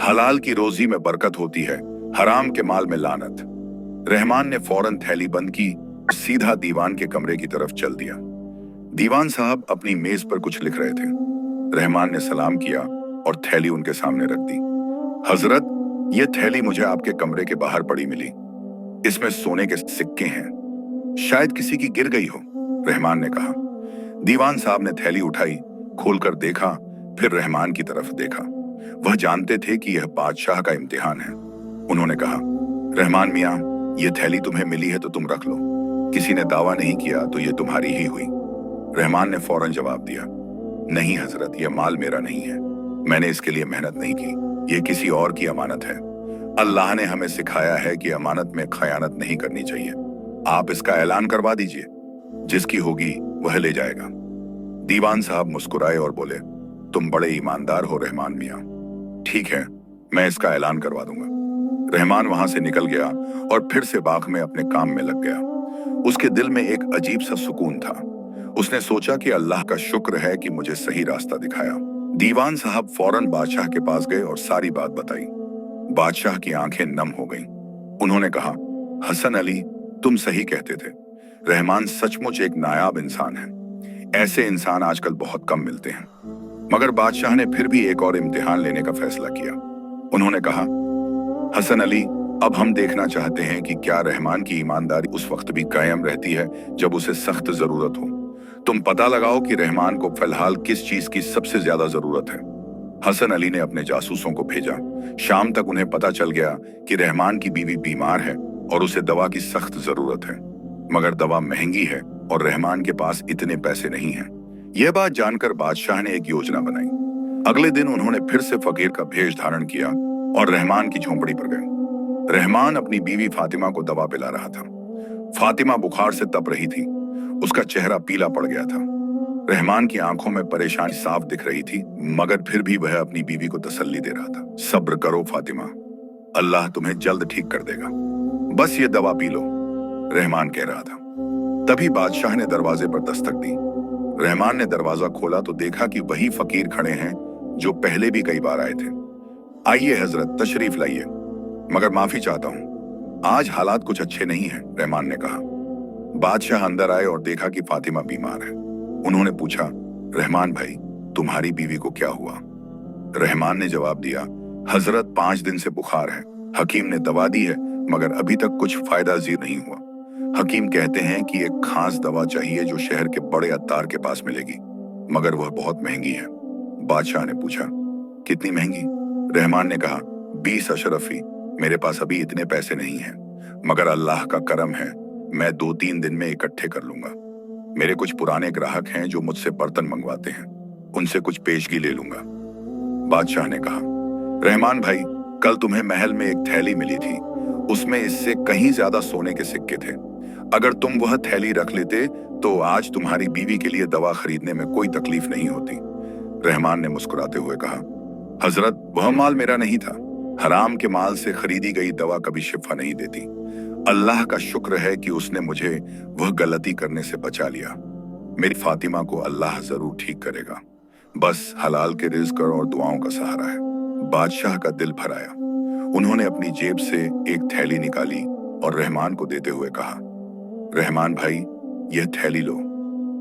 हलाल की रोजी में बरकत होती है, हराम के माल में लानत। रहमान ने फौरन थैली बंद की, सीधा दीवान के कमरे की तरफ चल दिया। दीवान साहब अपनी मेज पर कुछ लिख रहे थे। रहमान ने सलाम किया और थैली उनके सामने रख दी। हजरत, यह थैली मुझे आपके कमरे के बाहर पड़ी मिली। इसमें सोने के सिक्के हैं, शायद किसी की गिर गई हो, रहमान ने कहा। दीवान साहब ने थैली उठाई, खोलकर देखा, फिर रहमान की तरफ देखा। वह जानते थे कि यह बादशाह का इम्तिहान है। उन्होंने कहा, रहमान मियां, यह थैली तुम्हें मिली है तो तुम रख लो। किसी ने दावा नहीं किया तो यह तुम्हारी ही हुई। रहमान ने फौरन जवाब दिया, नहीं हजरत, यह माल मेरा नहीं है। मैंने इसके लिए मेहनत नहीं की, यह किसी और की अमानत है। अल्लाह ने हमें सिखाया है कि अमानत में खयानत नहीं करनी चाहिए। आप इसका ऐलान करवा दीजिए, जिसकी होगी वह ले जाएगा। दीवान साहब मुस्कुराए और बोले, तुम बड़े ईमानदार हो रहमान मियां। ठीक है, मैं इसका ऐलान करवा दूंगा। रहमान वहां से निकल गया और फिर से बाग में अपने काम में लग गया। उसके दिल में एक अजीब सा सुकून था। उसने सोचा कि अल्लाह का शुक्र है कि मुझे सही रास्ता दिखाया। दीवान साहब फौरन बादशाह के पास गए और सारी बात बताई। बादशाह की आंखें नम हो गईं। उन्होंने कहा, हसन अली, तुम सही कहते थे। रहमान सचमुच एक नायाब इंसान है। ऐसे इंसान आजकल बहुत कम मिलते हैं। मगर बादशाह ने फिर भी एक और इम्तिहान लेने का फैसला किया। उन्होंने कहा, हसन अली, अब हम देखना चाहते हैं कि क्या रहमान की ईमानदारी उस वक्त भी कायम रहती है जब उसे सख्त जरूरत हो। तुम पता लगाओ कि रहमान को फिलहाल किस चीज की सबसे ज्यादा जरूरत है। हसन अली ने अपने जासूसों को भेजा। शाम तक उन्हें पता चल गया कि रहमान की बीवी बीमार है और उसे दवा की सख्त जरूरत है। मगर दवा महंगी है और रहमान के पास इतने पैसे नहीं हैं। यह बात जानकर बादशाह ने एक योजना बनाई। अगले दिन उन्होंने फिर से फकीर का भेष धारण किया और रहमान की झोंपड़ी पर गए। रहमान अपनी बीवी फातिमा को दवा पिला रहा था। फातिमा बुखार से तप रही थी, उसका चेहरा पीला पड़ गया था। रहमान की आंखों में परेशानी साफ दिख रही थी, मगर फिर भी वह अपनी बीवी को तसल्ली दे रहा था। सब्र करो फातिमा, अल्लाह तुम्हें जल्द ठीक कर देगा, बस ये दवा पी लो, रहमान कह रहा था। तभी बादशाह ने दरवाजे पर दस्तक दी। रहमान ने दरवाजा खोला तो देखा कि वही फकीर खड़े हैं जो पहले भी कई बार आए थे। आइए हजरत, तशरीफ लाइए, मगर माफी चाहता हूं, आज हालात कुछ अच्छे नहीं हैं, रहमान ने कहा। बादशाह अंदर आए और देखा कि फातिमा बीमार है। उन्होंने पूछा, रहमान भाई, तुम्हारी बीवी को क्या हुआ? रहमान ने जवाब दिया, हजरत 5 दिन से बुखार है। हकीम ने दवा दी है मगर अभी तक कुछ फायदा ज़ीर नहीं हुआ। हकीम कहते हैं कि एक खास दवा चाहिए जो शहर के बड़े अत्तार के पास मिलेगी, मगर वह बहुत महंगी है। बादशाह ने पूछा, कितनी महंगी? रहमान ने कहा, 20 अशरफी। मेरे पास अभी इतने पैसे नहीं हैं, मगर अल्लाह का करम है, मैं 2-3 दिन में इकट्ठे कर लूंगा। मेरे कुछ पुराने ग्राहक हैं जो मुझसे बर्तन मंगवाते हैं, उनसे कुछ पेशगी ले लूंगा। बादशाह ने कहा, रहमान भाई, कल तुम्हें महल में एक थैली मिली थी, उसमें इससे कहीं ज्यादा सोने के सिक्के थे। अगर तुम वह थैली रख लेते तो आज तुम्हारी बीवी के लिए दवा खरीदने में कोई तकलीफ नहीं होती। रहमान ने मुस्कुराते हुए कहा, हजरत, वह माल मेरा नहीं था। हराम के माल से खरीदी गई दवा कभी शिफा नहीं देती। अल्लाह का शुक्र है कि उसने मुझे वह गलती करने से बचा लिया। मेरी फातिमा को अल्लाह जरूर ठीक करेगा, बस हलाल के रिज़्क और दुआओं का सहारा है। बादशाह का दिल भर आया। उन्होंने अपनी जेब से एक थैली निकाली और रहमान को देते हुए कहा, रहमान भाई, यह थैली लो,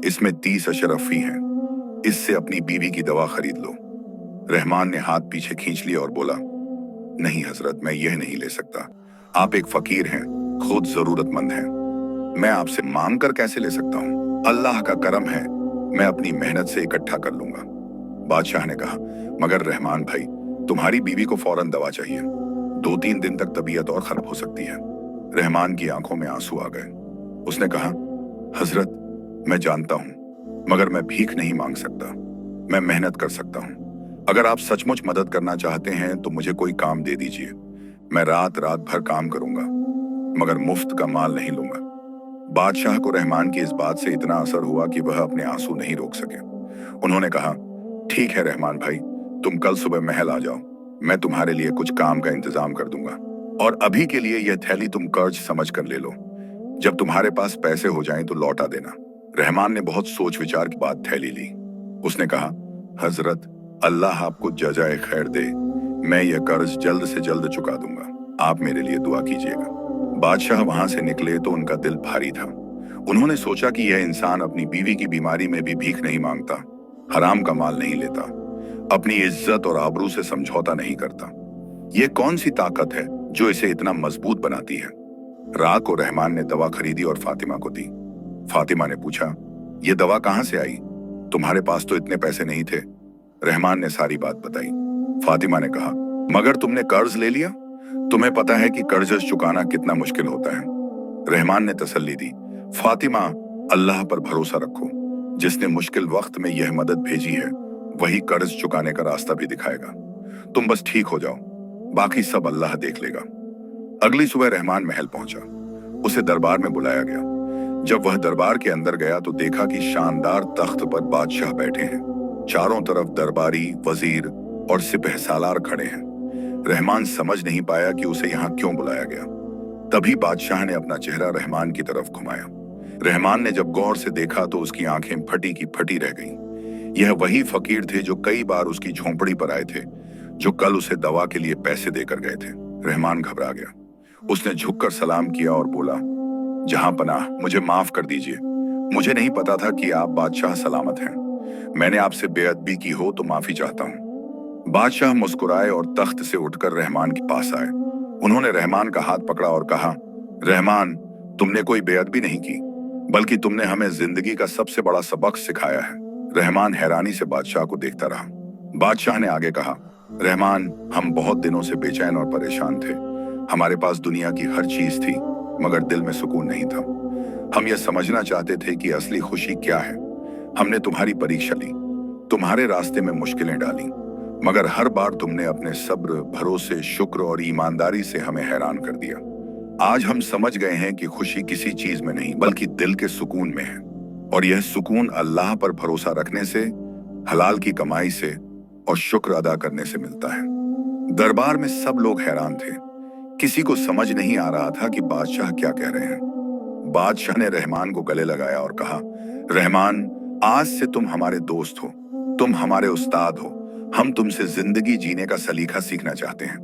इसमें 30 अशरफी हैं, इससे अपनी बीवी की दवा खरीद लो। रहमान ने हाथ पीछे खींच लिया और बोला, नहीं हजरत, मैं यह नहीं ले सकता। आप एक फकीर हैं, खुद जरूरतमंद हैं, मैं आपसे मांग कर कैसे ले सकता हूँ? अल्लाह का करम है, मैं अपनी मेहनत से इकट्ठा कर लूंगा। बादशाह ने कहा, मगर रहमान भाई, तुम्हारी बीवी को फौरन दवा चाहिए, 2-3 दिन तक तबीयत और खराब हो सकती है। रहमान की आंखों में आंसू आ गए। उसने कहा, हजरत, मैं जानता हूं, मगर मैं भीख नहीं मांग सकता, मैं मेहनत कर सकता हूं। अगर आप सचमुच मदद करना चाहते हैं तो मुझे कोई काम दे दीजिए, मैं रात रात भर काम करूंगा, मगर मुफ्त का माल नहीं लूंगा। बादशाह को रहमान की इस बात से इतना असर हुआ कि वह अपने आंसू नहीं रोक सके। उन्होंने कहा, ठीक है रहमान भाई, तुम कल सुबह महल आ जाओ, मैं तुम्हारे लिए कुछ काम का इंतजाम कर दूंगा, और अभी के लिए यह थैली तुम कर्ज समझ कर ले लो, जब तुम्हारे पास पैसे हो जाएं तो लौटा देना। रहमान ने बहुत सोच विचार के बाद थैली ली। उसने कहा, हजरत, अल्लाह आपको जजाए खैर दे, मैं यह कर्ज जल्द से जल्द चुका दूंगा, आप मेरे लिए दुआ कीजिएगा। बादशाह वहां से निकले तो उनका दिल भारी था। उन्होंने सोचा कि यह इंसान अपनी बीवी की बीमारी में भी भीख नहीं मांगता, हराम का माल नहीं लेता, अपनी इज्जत और आबरू से समझौता नहीं करता। यह कौन सी ताकत है जो इसे इतना मजबूत बनाती है? रात को रहमान ने दवा खरीदी और फातिमा को दी। फातिमा ने पूछा, यह दवा कहां से आई? तुम्हारे पास तो इतने पैसे नहीं थे। रहमान ने सारी बात बताई। फातिमा ने कहा, मगर तुमने कर्ज ले लिया, तुम्हें पता है कि कर्ज चुकाना कितना मुश्किल होता है। रहमान ने तसल्ली दी, फातिमा, अल्लाह पर भरोसा रखो, जिसने मुश्किल वक्त में यह मदद भेजी है वही कर्ज चुकाने का रास्ता भी दिखाएगा। तुम बस ठीक हो जाओ, बाकी सब अल्लाह देख लेगा। अगली सुबह रहमान महल पहुंचा। उसे दरबार में बुलाया गया। जब वह दरबार के अंदर गया तो देखा कि शानदार तख्त पर बादशाह बैठे हैं। चारों तरफ दरबारी, वजीर और सिपहसालार खड़े हैं। रहमान समझ नहीं पाया कि उसे यहाँ क्यों बुलाया गया। तभी बादशाह ने अपना चेहरा रहमान की तरफ घुमाया। रहमान ने जब गौर से देखा तो उसकी आंखें फटी की फटी रह गईं। यह वही फकीर थे जो कई बार उसकी झोंपड़ी पर आए थे, जो कल उसे दवा के लिए पैसे देकर गए थे। रहमान घबरा गया। उसने झुककर सलाम किया और बोला, जहां पनाह, मुझे माफ कर दीजिए, मुझे नहीं पता था कि आप बादशाह सलामत हैं। मैंने आपसे बेअदबी की हो तो माफी चाहता हूँ। बादशाह मुस्कुराए और तख्त से उठकर रहमान के पास आए। उन्होंने रहमान का हाथ पकड़ा और कहा, रहमान, तुमने कोई बेअदबी नहीं की, बल्कि तुमने हमें जिंदगी का सबसे बड़ा सबक सिखाया है। रहमान हैरानी से बादशाह को देखता रहा। बादशाह ने आगे कहा, रहमान, हम बहुत दिनों से बेचैन और परेशान थे। हमारे पास दुनिया की हर चीज थी, मगर दिल में सुकून नहीं था। हम यह समझना चाहते थे कि असली खुशी क्या है। हमने तुम्हारी परीक्षा ली, तुम्हारे रास्ते में मुश्किलें डाली, मगर हर बार तुमने अपने सब्र, भरोसे, शुक्र और ईमानदारी से हमें हैरान कर दिया। आज हम समझ गए हैं कि खुशी किसी चीज में नहीं बल्कि दिल के सुकून में है, और यह सुकून अल्लाह पर भरोसा रखने से, हलाल की कमाई से और शुक्र अदा करने से मिलता है। दरबार में सब लोग हैरान थे। किसी को समझ नहीं आ रहा था कि बादशाह क्या कह रहे हैं। बादशाह ने रहमान को गले लगाया और कहा, रहमान, आज से तुम हमारे दोस्त हो, तुम हमारे उस्ताद हो। हम तुमसे जिंदगी जीने का सलीका सीखना चाहते हैं।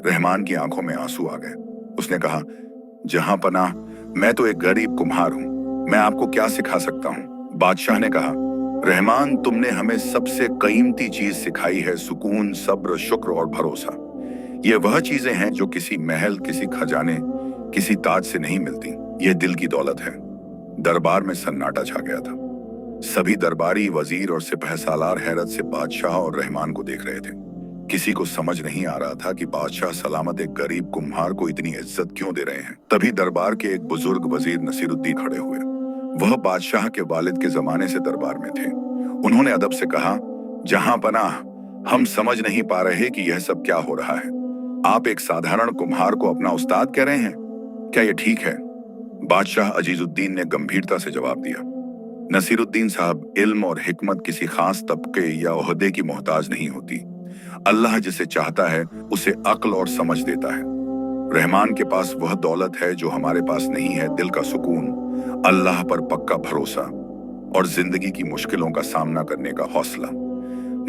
रहमान की आंखों में आंसू आ गए। उसने कहा, जहां पनाह, मैं तो एक गरीब कुम्हार हूं, मैं आपको क्या सिखा सकता हूं? बादशाह ने कहा, रहमान, तुमने हमें सबसे कीमती चीज सिखाई है सुकून, सब्र, शुक्र और भरोसा। ये वह चीजें हैं जो किसी महल, किसी खजाने, किसी ताज से नहीं मिलती। ये दिल की दौलत है। दरबार में सन्नाटा छा गया था। सभी दरबारी, वजीर और सिपहसालार हैरत से बादशाह और रहमान को देख रहे थे। किसी को समझ नहीं आ रहा था कि बादशाह सलामत एक गरीब कुम्हार को इतनी इज्जत क्यों दे रहे हैं। तभी दरबार के एक बुजुर्ग वजीर नसीरुद्दीन खड़े हुए। वह बादशाह के वालिद के जमाने से दरबार में थे। उन्होंने अदब से कहा, जहां पनाह, हम समझ नहीं पा रहे कि यह सब क्या हो रहा है। आप एक साधारण कुम्हार को अपना उस्ताद कह रहे हैं, क्या यह ठीक है? बादशाह अजीजुद्दीन ने गंभीरता से जवाब दिया, नसीरुद्दीन साहब, इल्म और हिकमत किसी खास तबके या ओहदे की मोहताज नहीं होती। अल्लाह जिसे चाहता है उसे अक्ल और समझ देता है। रहमान के पास वह दौलत है जो हमारे पास नहीं है, दिल का सुकून, अल्लाह पर पक्का भरोसा और जिंदगी की मुश्किलों का सामना करने का हौसला।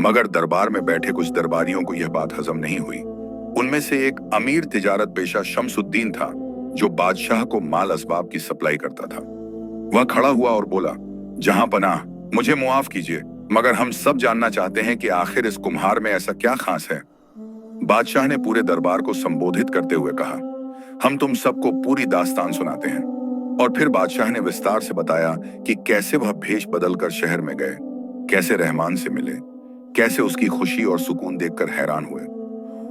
मगर दरबार में बैठे कुछ दरबारियों को यह बात हजम नहीं हुई। उनमें से एक अमीर तिजारत पेशा शमसुद्दीन था, जो बादशाह को माल असबाब की सप्लाई करता था। वह खड़ा हुआ और बोला, जहां पनाह, मुझे मुआफ कीजिए, मगर हम सब जानना चाहते हैं कि आखिर इस कुम्हार में ऐसा क्या खास है। बादशाह ने पूरे दरबार को संबोधित करते हुए कहा, हम तुम सबको पूरी दास्तान सुनाते हैं। और फिर बादशाह ने विस्तार से बताया कि कैसे वह भेष बदलकर शहर में गए, कैसे रहमान से मिले, कैसे उसकी खुशी और सुकून देखकर हैरान हुए,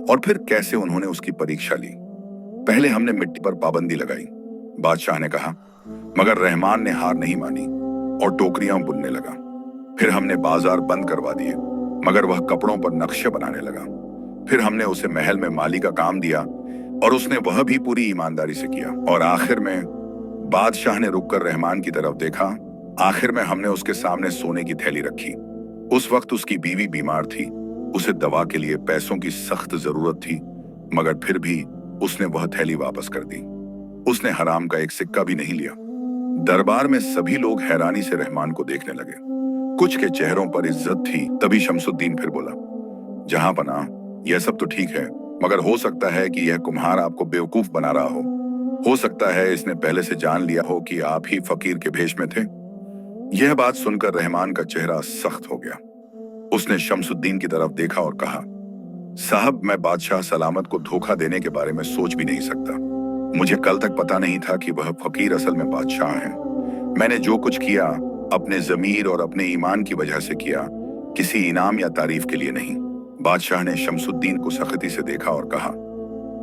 और फिर कैसे उन्होंने उसकी परीक्षा ली। पहले हमने मिट्टी पर पाबंदी लगाई, बादशाह ने कहा, मगर रहमान ने हार नहीं मानी और टोकरियां बुनने लगा। फिर हमने बाजार बंद करवा दिए, मगर वह कपड़ों पर नक्शे बनाने लगा। फिर हमने उसे महल में माली का काम दिया और उसने वह भी पूरी ईमानदारी से किया। और आखिर में बादशाह ने रुककर रहमान की तरफ देखा। आखिर में हमने उसके सामने सोने की थैली रखी। उस वक्त उसकी बीवी बीमार थी, उसे दवा के लिए पैसों की सख्त जरूरत थी, मगर फिर भी उसने वह थैली वापस कर दी। उसने हराम का एक सिक्का भी नहीं लिया। दरबार में सभी लोग हैरानी से रहमान को देखने लगे। कुछ के चेहरों पर इज्जत थी। तभी शमसुद्दीन फिर बोला, जहां पनाह, यह सब तो ठीक है, मगर हो सकता है कि यह कुम्हार आपको बेवकूफ बना रहा हो सकता है इसने पहले से जान लिया हो कि आप ही फकीर के भेष में थे। यह बात सुनकर रहमान का चेहरा सख्त हो गया। उसने शमसुद्दीन की तरफ देखा और कहा, साहब, मैं बादशाह सलामत को धोखा देने के बारे में सोच भी नहीं सकता। मुझे कल तक पता नहीं था कि वह फकीर असल में बादशाह हैं। मैंने जो कुछ किया अपने जमीर और अपने ईमान की वजह से किया, किसी इनाम या तारीफ के लिए नहीं। बादशाह ने शमसुद्दीन को सख्ती से देखा और कहा,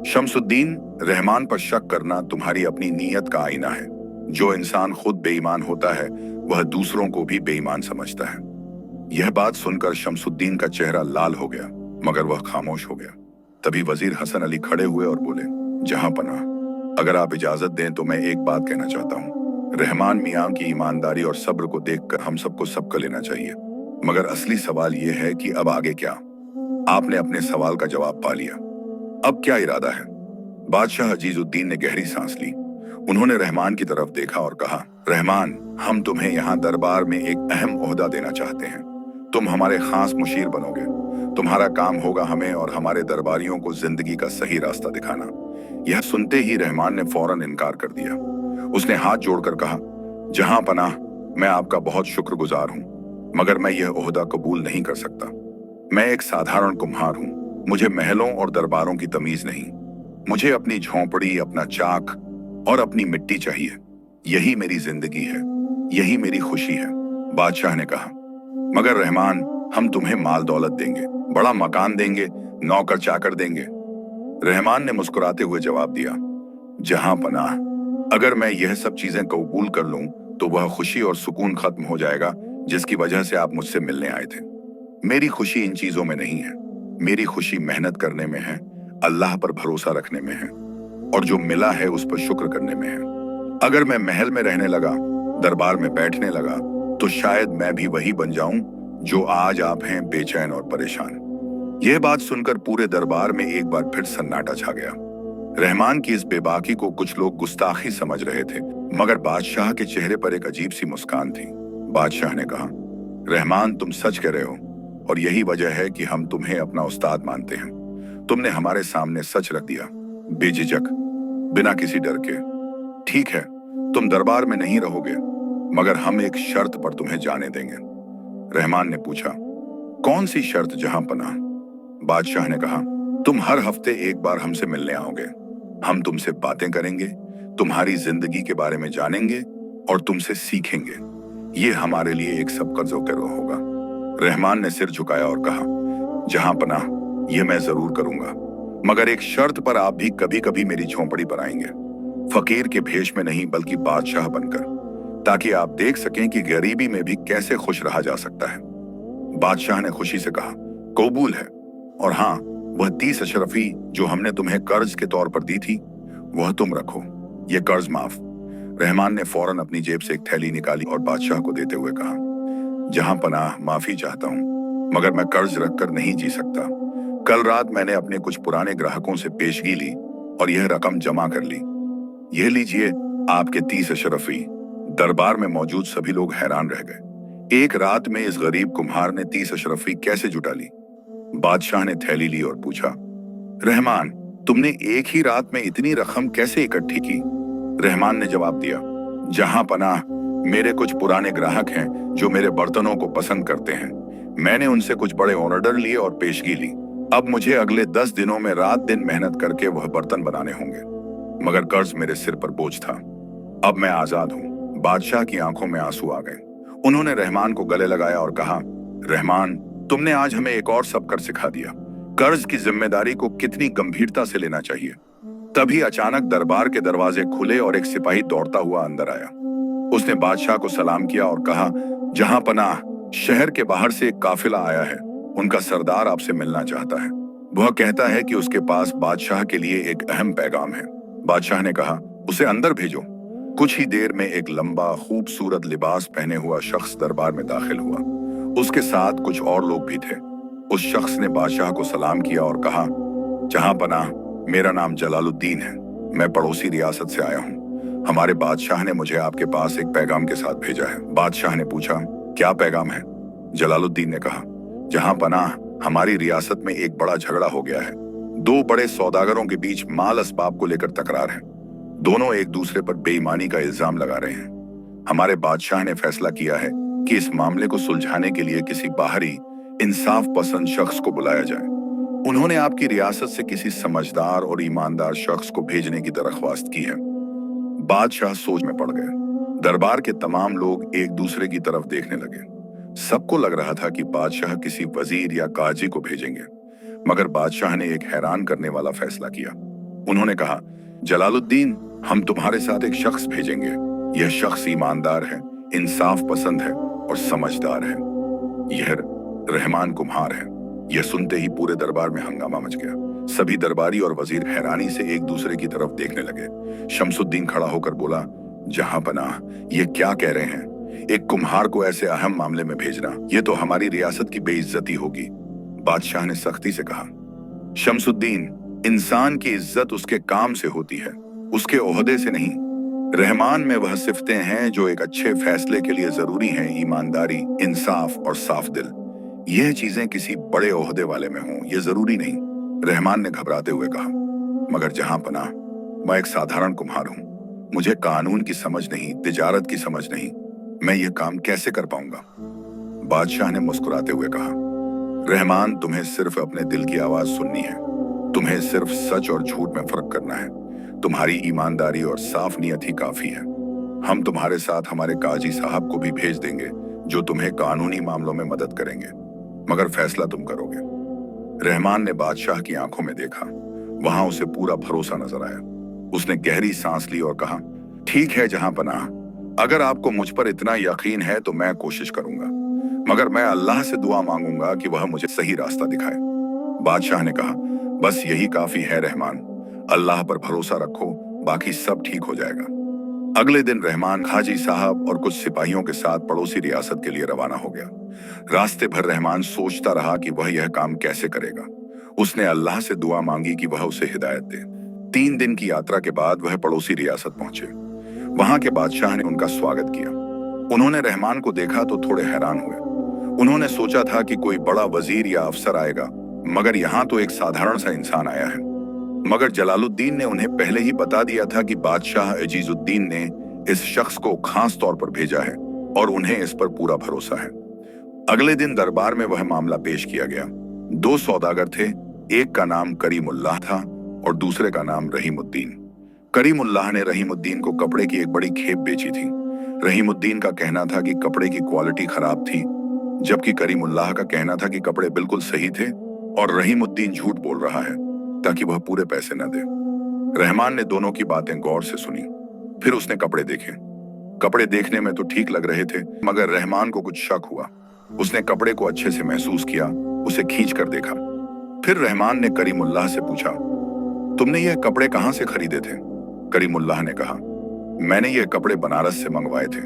शमसुद्दीन, रहमान पर शक करना तुम्हारी अपनी नीयत का आईना है। जो इंसान खुद बेईमान होता है वह दूसरों को भी बेईमान समझता है। यह बात सुनकर शमसुद्दीन का चेहरा लाल हो गया, मगर वह खामोश हो गया। तभी वजीर हसन अली खड़े हुए और बोले, जहां पनाह, अगर आप इजाजत दें तो मैं एक बात कहना चाहता हूँ। रहमान मियाँ की ईमानदारी और सब्र को देखकर हम सबको सबका लेना चाहिए, मगर असली सवाल यह है कि अब आगे क्या। आपने अपने सवाल का जवाब पा लिया, अब क्या इरादा है? बादशाह अजीजुद्दीन ने गहरी सांस ली। उन्होंने रहमान की तरफ देखा और कहा, रहमान, हम तुम्हें यहाँ दरबार में एक अहम ओहदा देना चाहते हैं। तुम हमारे खास मुशीर बनोगे। तुम्हारा काम होगा हमें और हमारे दरबारियों को जिंदगी का सही रास्ता दिखाना। यह सुनते ही रहमान ने फौरन इनकार कर दिया। उसने हाथ जोड़कर कहा, जहां पनाह, मैं आपका बहुत शुक्रगुजार हूं, मगर मैं यह ओहदा कबूल नहीं कर सकता। मैं एक साधारण कुम्हार हूं। मुझे महलों और दरबारों की तमीज नहीं। मुझे अपनी झोंपड़ी, अपना चाक और अपनी मिट्टी चाहिए। यही मेरी जिंदगी है, यही मेरी खुशी है। बादशाह ने कहा, मगर रहमान, हम तुम्हें माल दौलत देंगे, बड़ा मकान देंगे, नौकर चाकर देंगे। रहमान ने मुस्कुराते हुए जवाब दिया, जहां पनाह, अगर मैं यह सब चीजें कबूल कर लूं तो वह खुशी और सुकून खत्म हो जाएगा जिसकी वजह से आप मुझसे मिलने आए थे। मेरी खुशी इन चीजों में नहीं है। मेरी खुशी मेहनत करने में है, अल्लाह पर भरोसा रखने में है, और जो मिला है उस पर शुक्र करने में है। अगर मैं महल में रहने लगा, दरबार में बैठने लगा, तो शायद मैं भी वही बन जाऊं जो आज आप हैं, बेचैन और परेशान। यह बात सुनकर पूरे दरबार में एक बार फिर सन्नाटा छा गया। रहमान की इस बेबाकी को कुछ लोग गुस्ताखी समझ रहे थे, मगर बादशाह के चेहरे पर एक अजीब सी मुस्कान थी। बादशाह ने कहा, रहमान, तुम सच कह रहे हो, और यही वजह है कि हम तुम्हें अपना उस्ताद मानते हैं। तुमने हमारे सामने सच रख दिया, बेझिझक, बिना किसी डर के। ठीक है, तुम दरबार में नहीं रहोगे, मगर हम एक शर्त पर तुम्हें जाने देंगे। रहमान ने पूछा, कौन सी शर्त जहां पनाह? बादशाह ने कहा, तुम हर हफ्ते एक बार हमसे मिलने आओगे। हम तुमसे बातें करेंगे, तुम्हारी जिंदगी के बारे में जानेंगे और तुमसे सीखेंगे। ये हमारे लिए एक सबका ज़ोकर होगा। रहमान ने सिर झुकाया और कहा, जहां पनाह, ये मैं जरूर करूंगा, मगर एक शर्त पर आप भी कभी कभी मेरी झोंपड़ी पर आएंगे, फकीर के भेष में नहीं बल्कि बादशाह बनकर, ताकि आप देख सकें कि गरीबी में भी कैसे खुश रहा जा सकता है। बादशाह ने खुशी से कहा, कबूल है, और हाँ, वह 30 अशरफी जो हमने तुम्हें कर्ज के तौर पर दी थी, वह तुम रखो, ये कर्ज माफ। रहमान ने फौरन अपनी जेब से एक थैली निकाली और बादशाह को देते हुए कहा, जहां पनाह, माफी चाहता हूं, मगर मैं कर्ज रखकर नहीं जी सकता। कल रात मैंने अपने कुछ पुराने ग्राहकों से पेशगी ली और यह रकम जमा कर ली। यह लीजिए आपके 30 अशरफी। दरबार में मौजूद सभी लोग हैरान रह गए। एक रात में इस गरीब कुम्हार ने 30 अशरफी कैसे जुटा ली? बादशाह ने थैली ली और पूछा, रहमान, तुमने एक ही रात में इतनी रकम कैसे इकट्ठी की? रहमान ने जवाब दिया, जहां पनाह, मेरे कुछ पुराने ग्राहक हैं जो मेरे बर्तनों को पसंद करते हैं। मैंने उनसे कुछ बड़े ऑर्डर लिए और पेशगी ली। अब मुझे अगले 10 दिनों में रात दिन मेहनत करके वह बर्तन बनाने होंगे, मगर कर्ज मेरे सिर पर बोझ था। अब मैं आजाद हूं। बादशाह की आंखों में आंसू आ गए। उन्होंने रहमान को गले लगाया और कहा, रहमान, तुमने आज हमें एक और सबक सिखा दिया, कर्ज की जिम्मेदारी को कितनी गंभीरता से लेना चाहिए। तभी अचानक दरबार के दरवाजे खुले और एक सिपाही दौड़ता हुआ अंदर आया। उसने बादशाह को सलाम किया और कहा, जहां पनाह, शहर के बाहर से एक काफिला आया है। उनका सरदार आपसे मिलना चाहता है। वह कहता है कि उसके पास बादशाह के लिए एक अहम पैगाम है। बादशाह ने कहा, उसे अंदर भेजो। कुछ ही देर में एक लंबा, खूबसूरत लिबास पहने हुआ शख्स दरबार में दाखिल हुआ। उसके साथ कुछ और लोग भी थे। उस शख्स ने बादशाह को सलाम किया और कहा, जहां पनाह, मेरा नाम जलालुद्दीन है। मैं पड़ोसी रियासत से आया हूँ। हमारे बादशाह ने मुझे आपके पास एक पैगाम के साथ भेजा है। बादशाह ने पूछा, क्या पैगाम है? जलालुद्दीन ने कहा, जहां पनाह, हमारी रियासत में एक बड़ा झगड़ा हो गया है। 2 बड़े सौदागरों के बीच माल असबाब को लेकर तकरार है। दोनों एक दूसरे पर बेईमानी का इल्जाम लगा रहे हैं। हमारे बादशाह ने फैसला किया है कि इस मामले को सुलझाने के लिए किसी बाहरी, इंसाफ पसंद शख्स को बुलाया जाए। उन्होंने आपकी रियासत से किसी समझदार और ईमानदार शख्स को भेजने की दरख्वास्त की है। बादशाह सोच में पड़ गए। दरबार के तमाम लोग एक दूसरे की तरफ देखने लगे। सबको लग रहा था कि बादशाह किसी वजीर या काजी को भेजेंगे, मगर बादशाह ने एक हैरान करने वाला फैसला किया। उन्होंने कहा, जलालुद्दीन, हम तुम्हारे साथ एक शख्स भेजेंगे। यह शख्स ईमानदार है, इंसाफ पसंद है और समझदार है। यह रहमान कुम्हार है। यह सुनते ही पूरे दरबार में हंगामा मच गया। सभी दरबारी और वजीर हैरानी से एक दूसरे की तरफ देखने लगे। शमसुद्दीन खड़ा होकर बोला, जहां पनाह, ये क्या कह रहे हैं? एक कुम्हार को ऐसे अहम मामले में भेजना, यह तो हमारी रियासत की बेइज्जती होगी। बादशाह ने सख्ती से कहा, शमसुद्दीन, इंसान की इज्जत उसके काम से होती है, उसके ओहदे से नहीं। रहमान में वह सिफतें हैं जो एक अच्छे फैसले के लिए जरूरी हैं, ईमानदारी, इंसाफ और साफ दिल। यह चीजें किसी बड़े ओहदे वाले में हों, यह जरूरी नहीं। रहमान ने घबराते हुए कहा, मगर जहां पनाह, मैं एक साधारण कुम्हार हूं। मुझे कानून की समझ नहीं, तिजारत की समझ नहीं। मैं यह काम कैसे कर पाऊंगा? बादशाह ने मुस्कुराते हुए कहा, रहमान, तुम्हें सिर्फ अपने दिल की आवाज सुननी है। तुम्हें सिर्फ सच और झूठ में फर्क करना है। तुम्हारी ईमानदारी और साफ नीयत ही काफी है। हम तुम्हारे साथ हमारे काजी साहब को भी भेज देंगे, जो तुम्हें कानूनी मामलों में मदद करेंगे, मगर फैसला तुम करोगे। रहमान ने बादशाह की आंखों में देखा। वहां उसे पूरा भरोसा नजर आया। उसने गहरी सांस ली और कहा, ठीक है जहां पनाह, अगर आपको मुझ पर इतना यकीन है तो मैं कोशिश करूंगा, मगर मैं अल्लाह से दुआ मांगूंगा कि वह मुझे सही रास्ता दिखाए। बादशाह ने कहा, बस यही काफी है रहमान। अल्लाह पर भरोसा रखो, बाकी सब ठीक हो जाएगा। अगले दिन रहमान हाजी साहब और कुछ सिपाहियों के साथ पड़ोसी रियासत के लिए रवाना हो गया। रास्ते भर रहमान सोचता रहा कि वह यह काम कैसे करेगा। उसने अल्लाह से दुआ मांगी कि वह उसे हिदायत दे। 3 दिन की यात्रा के बाद वह पड़ोसी रियासत पहुंचे। वहां के बादशाह ने उनका स्वागत किया। उन्होंने रहमान को देखा तो थोड़े हैरान हुए। उन्होंने सोचा था कि कोई बड़ा वजीर या अफसर आएगा, मगर यहाँ तो एक साधारण सा इंसान आया है। मगर जलालुद्दीन ने उन्हें पहले ही बता दिया था कि बादशाह अजीजुद्दीन ने इस शख्स को खास तौर पर भेजा है और उन्हें इस पर पूरा भरोसा है। अगले दिन दरबार में वह मामला पेश किया गया। दो सौदागर थे, एक का नाम करीमुल्लाह था और दूसरे का नाम रहीमुद्दीन। करीमुल्लाह ने रहीमुद्दीन को कपड़े की एक बड़ी खेप बेची थी। रहीमुद्दीन का कहना था कि कपड़े की क्वालिटी खराब थी, जबकि करीमुल्लाह का कहना था कि कपड़े बिल्कुल सही थे और रहीमुद्दीन झूठ बोल रहा है ताकि वह पूरे पैसे न दे। रहमान ने दोनों की बातें गौर से सुनी। फिर उसने कपड़े देखे। कपड़े देखने में तो ठीक लग रहे थे, मगर रहमान को कुछ शक हुआ। उसने कपड़े को अच्छे से महसूस किया, उसे खींच कर देखा। फिर रहमान ने करीमुल्लाह से पूछा, तुमने यह कपड़े कहां से खरीदे थे? करीमुल्लाह ने कहा, मैंने यह कपड़े बनारस से मंगवाए थे।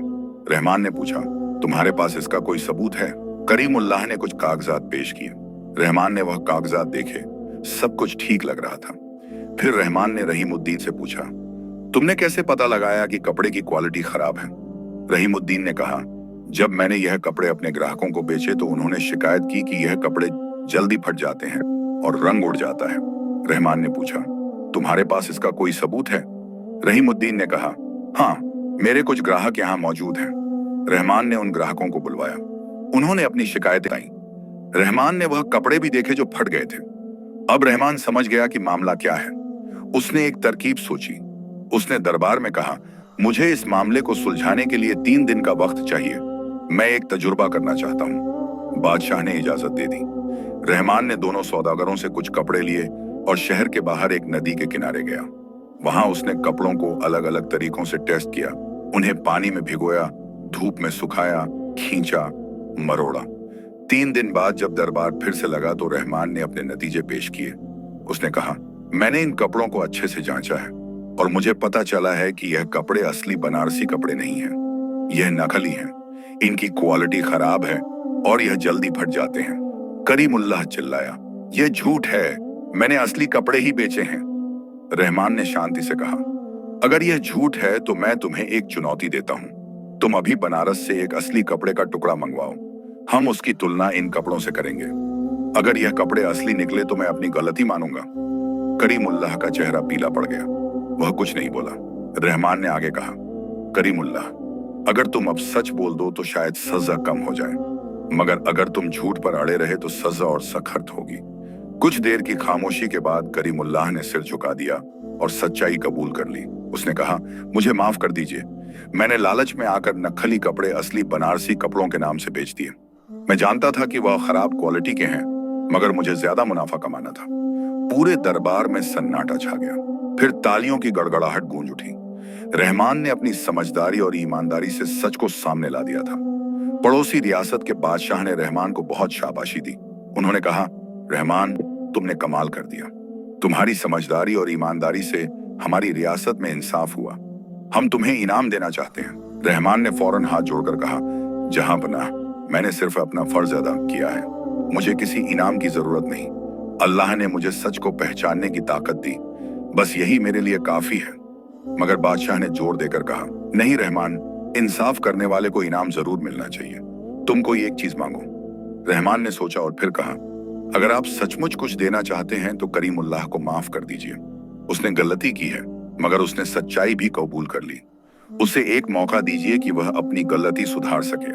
रहमान ने पूछा, तुम्हारे पास इसका कोई सबूत है? करीमुल्लाह ने कुछ कागजात पेश किए। रहमान ने वह कागजात देखे, सब कुछ ठीक लग रहा था। फिर रहमान ने रहीमुद्दीन से पूछा, तुमने कैसे पता लगाया कि कपड़े की क्वालिटी खराब है? रहीमुद्दीन ने कहा, जब मैंने यह कपड़े अपने ग्राहकों को बेचे तो उन्होंने शिकायत की कि यह कपड़े जल्दी फट जाते हैं और रंग उड़ जाता है। रहमान ने पूछा, तुम्हारे पास इसका कोई सबूत है? रहीमुद्दीन ने कहा, हाँ, मेरे कुछ ग्राहक यहाँ मौजूद हैं। रहमान ने उन ग्राहकों को बुलवाया। उन्होंने अपनी शिकायतें आई। रहमान ने वह कपड़े भी देखे जो फट गए थे। अब रहमान समझ गया कि मामला क्या है। उसने एक तरकीब सोची। उसने दरबार में कहा, मुझे इस मामले को सुलझाने के लिए 3 दिन का वक्त चाहिए। मैं एक तजुर्बा करना चाहता हूँ। बादशाह ने इजाजत दे दी। रहमान ने दोनों सौदागरों से कुछ कपड़े लिए और शहर के बाहर एक नदी के किनारे गया। वहां उसने कपड़ों को अलग अलग तरीकों से टेस्ट किया। उन्हें पानी में भिगोया, धूप में सुखाया, खींचा, मरोड़ा। 3 दिन बाद जब दरबार फिर से लगा तो रहमान ने अपने नतीजे पेश किए। उसने कहा, मैंने इन कपड़ों को अच्छे से जांचा है और मुझे पता चला है कि यह कपड़े असली बनारसी कपड़े नहीं हैं। यह नकली हैं। इनकी क्वालिटी खराब है और यह जल्दी फट जाते हैं। करीमुल्लाह चिल्लाया, यह झूठ है, मैंने असली कपड़े ही बेचे हैं। रहमान ने शांति से कहा, अगर यह झूठ है तो मैं तुम्हें एक चुनौती देता हूं। तुम अभी बनारस से एक असली कपड़े का टुकड़ा मंगवाओ। हम उसकी तुलना इन कपड़ों से करेंगे। अगर यह कपड़े असली निकले तो मैं अपनी गलती मानूंगा। करीमुल्लाह का चेहरा पीला पड़ गया। वह कुछ नहीं बोला। रहमान ने आगे कहा, करीमुल्लाह, अगर तुम अब सच बोल दो तो शायद सजा कम हो जाए, मगर अगर तुम झूठ पर अड़े रहे तो सजा और सख्त होगी। कुछ देर की खामोशी के बाद करीमुल्लाह ने सिर झुका दिया और सच्चाई कबूल कर ली। उसने कहा, मुझे माफ कर दीजिए, मैंने लालच में आकर नकली कपड़े असली बनारसी कपड़ों के नाम से बेच दिए। मैं जानता था कि वह खराब क्वालिटी के हैं, मगर मुझे ज्यादा मुनाफा कमाना था। पूरे दरबार में सन्नाटा छा गया। फिर तालियों की गड़गड़ाहट गूंज उठी। रहमान ने अपनी समझदारी और ईमानदारी से सच को सामने ला दिया था। पड़ोसी रियासत के बादशाह ने रहमान को बहुत शाबाशी दी। उन्होंने कहा, रहमान, तुमने कमाल कर दिया। तुम्हारी समझदारी और ईमानदारी से हमारी रियासत में इंसाफ हुआ। हम तुम्हें इनाम देना चाहते हैं। रहमान ने फौरन हाथ जोड़कर कहा, जहां पनाह, मैंने सिर्फ अपना फर्ज अदा किया है। मुझे किसी इनाम की जरूरत नहीं। अल्लाह ने मुझे सच को पहचानने की ताकत दी, बस यही मेरे लिए काफी है। मगर बादशाह ने जोर देकर कहा, नहीं रहमान, इंसाफ करने वाले को इनाम जरूर मिलना चाहिए। तुम कोई एक चीज मांगो। रहमान ने सोचा और फिर कहा, अगर आप सचमुच कुछ देना चाहते हैं तो करीमुल्लाह को माफ कर दीजिए। उसने गलती की है, मगर उसने सच्चाई भी कबूल कर ली। उसे एक मौका दीजिए कि वह अपनी गलती सुधार सके।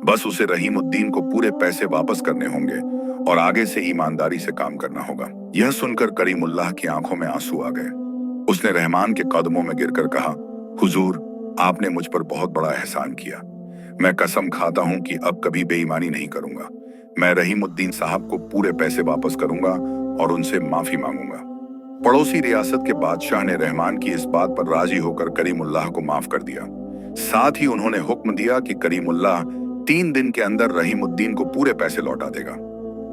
बस उसे रहीमुद्दीन को पूरे पैसे वापस करने होंगे और आगे से ईमानदारी से काम करना होगा। यह सुनकर करीमुल्लाह की आंखों में आंसू आ गए। उसने रहमान के कदमों में गिरकर कहा, हुजूर, आपने मुझ पर बहुत बड़ा एहसान किया। मैं कसम खाता हूं कि अब कभी बेईमानी नहीं करूंगा। मैं रहीमुद्दीन साहब को पूरे पैसे वापस करूंगा और उनसे माफी मांगूंगा। पड़ोसी रियासत के बादशाह ने रहमान की इस बात पर राजी होकर करीमुल्लाह को माफ कर दिया। साथ ही उन्होंने हुक्म दिया कि करीमुल्लाह 3 दिन के अंदर रहीमुद्दीन को पूरे पैसे लौटा देगा।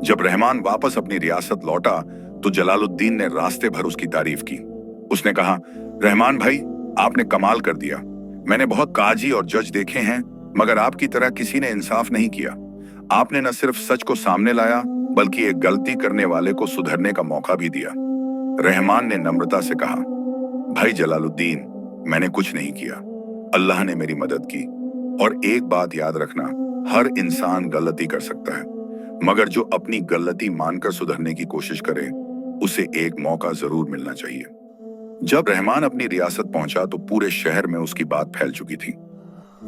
जब रहमान वापस अपनी रियासत लौटा तो जलालुद्दीन ने रास्ते भर उसकी तारीफ की। उसने कहा, रहमान भाई, आपने कमाल कर दिया। मैंने बहुत काजी और जज देखे हैं, मगर आपकी तरह किसी ने इंसाफ नहीं किया। आपने न सिर्फ सच को सामने लाया, बल्कि एक गलती करने वाले को सुधरने का मौका भी दिया। रहमान ने नम्रता से कहा, भाई जलालुद्दीन, मैंने कुछ नहीं किया, अल्लाह ने मेरी मदद की। और एक बात याद रखना, हर इंसान गलती कर सकता है, मगर जो अपनी गलती मानकर सुधरने की कोशिश करे, उसे एक मौका जरूर मिलना चाहिए। जब रहमान अपनी रियासत पहुंचा तो पूरे शहर में उसकी बात फैल चुकी थी।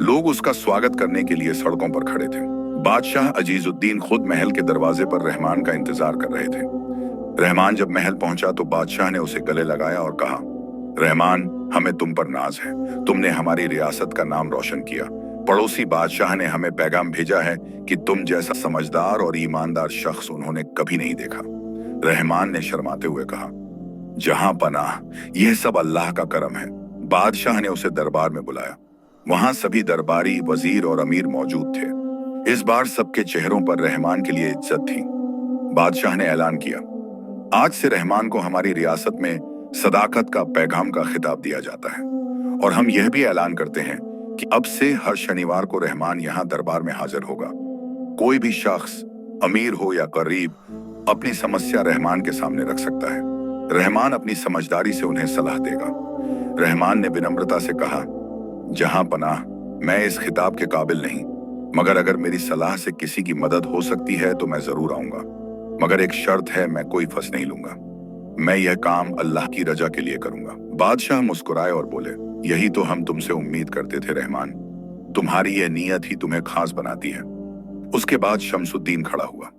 लोग उसका स्वागत करने के लिए सड़कों पर खड़े थे। बादशाह अजीजुद्दीन खुद महल के दरवाजे पर रहमान का इंतजार कर रहे थे। रहमान जब महल पहुंचा तो बादशाह ने उसे गले लगाया और कहा, रहमान, हमें तुम पर नाज है। तुमने हमारी रियासत का नाम रोशन किया। पड़ोसी बादशाह ने हमें पैगाम भेजा है कि तुम जैसा समझदार और ईमानदार शख्स उन्होंने कभी नहीं देखा। रहमान ने शर्माते हुए कहा, जहां पनाह, यह सब अल्लाह का करम है। बादशाह ने उसे दरबार में बुलाया। वहां सभी दरबारी, वजीर और अमीर मौजूद थे। इस बार सबके चेहरों पर रहमान के लिए इज्जत थी। बादशाह ने ऐलान किया, आज से रहमान को हमारी रियासत में सदाकत का पैगाम का खिताब दिया जाता है, और हम यह भी ऐलान करते हैं कि अब से हर शनिवार को रहमान यहाँ दरबार में हाजिर होगा। कोई भी शख्स, अमीर हो या गरीब, अपनी समस्या रहमान के सामने रख सकता है। रहमान अपनी समझदारी से उन्हें सलाह देगा। रहमान ने विनम्रता से कहा, जहां पनाह, मैं इस खिताब के काबिल नहीं, मगर अगर मेरी सलाह से किसी की मदद हो सकती है तो मैं जरूर आऊंगा। मगर एक शर्त है, मैं कोई फंस नहीं लूंगा। मैं यह काम अल्लाह की रजा के लिए करूंगा। बादशाह मुस्कुराए और बोले, यही तो हम तुमसे उम्मीद करते थे रहमान। तुम्हारी यह नीयत ही तुम्हें खास बनाती है। उसके बाद शमसुद्दीन खड़ा हुआ।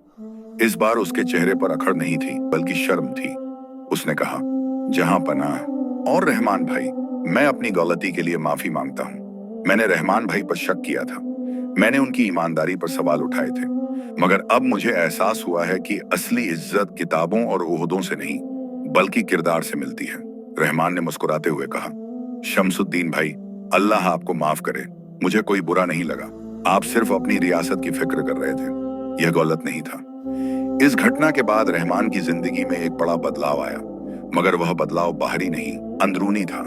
इस बार उसके चेहरे पर अखड़ नहीं थी, बल्कि शर्म थी। उसने कहा, जहां पनाह और रहमान भाई, मैं अपनी गलती के लिए माफी मांगता हूं। मैंने रहमान भाई पर शक किया था। मैंने उनकी ईमानदारी पर सवाल उठाए थे, मगर अब मुझे एहसास हुआ है कि असली इज्जत किताबों और ओहदों से नहीं, बल्कि किरदार से मिलती है। रहमान ने मुस्कुराते हुए कहा, शमसुद्दीन भाई, अल्लाह आपको माफ करे। मुझे कोई बुरा नहीं लगा। आप सिर्फ अपनी रियासत की फिक्र कर रहे थे। यह गलत नहीं था। इस घटना के बाद रहमान की जिंदगी में एक बड़ा बदलाव आया, मगर वह बदलाव बाहरी नहीं, अंदरूनी था।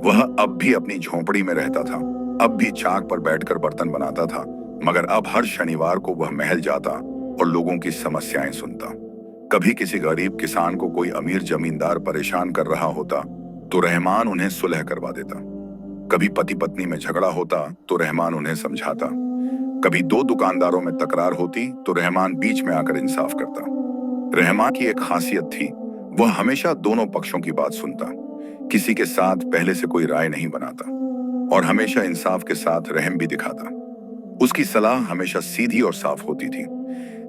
वह अब भी अपनी झोंपड़ी में रहता था, अब भी चाक पर बैठकर बर्तन बनाता था, मगर अब हर शनिवार को वह महल जाता और लोगों की समस्याएं सुनता। कभी किसी गरीब किसान को कोई अमीर जमींदार परेशान कर रहा होता तो रहमान उन्हें सुलह करवा देता। कभी पति पत्नी में झगड़ा होता तो रहमान उन्हें समझाता। कभी दो दुकानदारों में तकरार होती तो रहमान बीच में आकर इंसाफ करता। रहमान की एक खासियत थी, वह हमेशा दोनों पक्षों की बात सुनता, किसी के साथ पहले से कोई राय नहीं बनाता, और हमेशा इंसाफ के साथ रहम भी दिखाता। उसकी सलाह हमेशा सीधी और साफ होती थी।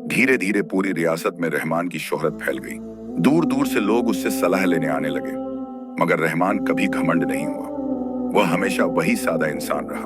धीरे धीरे पूरी रियासत में रहमान की शोहरत फैल गई। दूर दूर से लोग उससे सलाह लेने आने लगे, मगर रहमान कभी घमंड नहीं हुआ। वह हमेशा वही सादा इंसान रहा।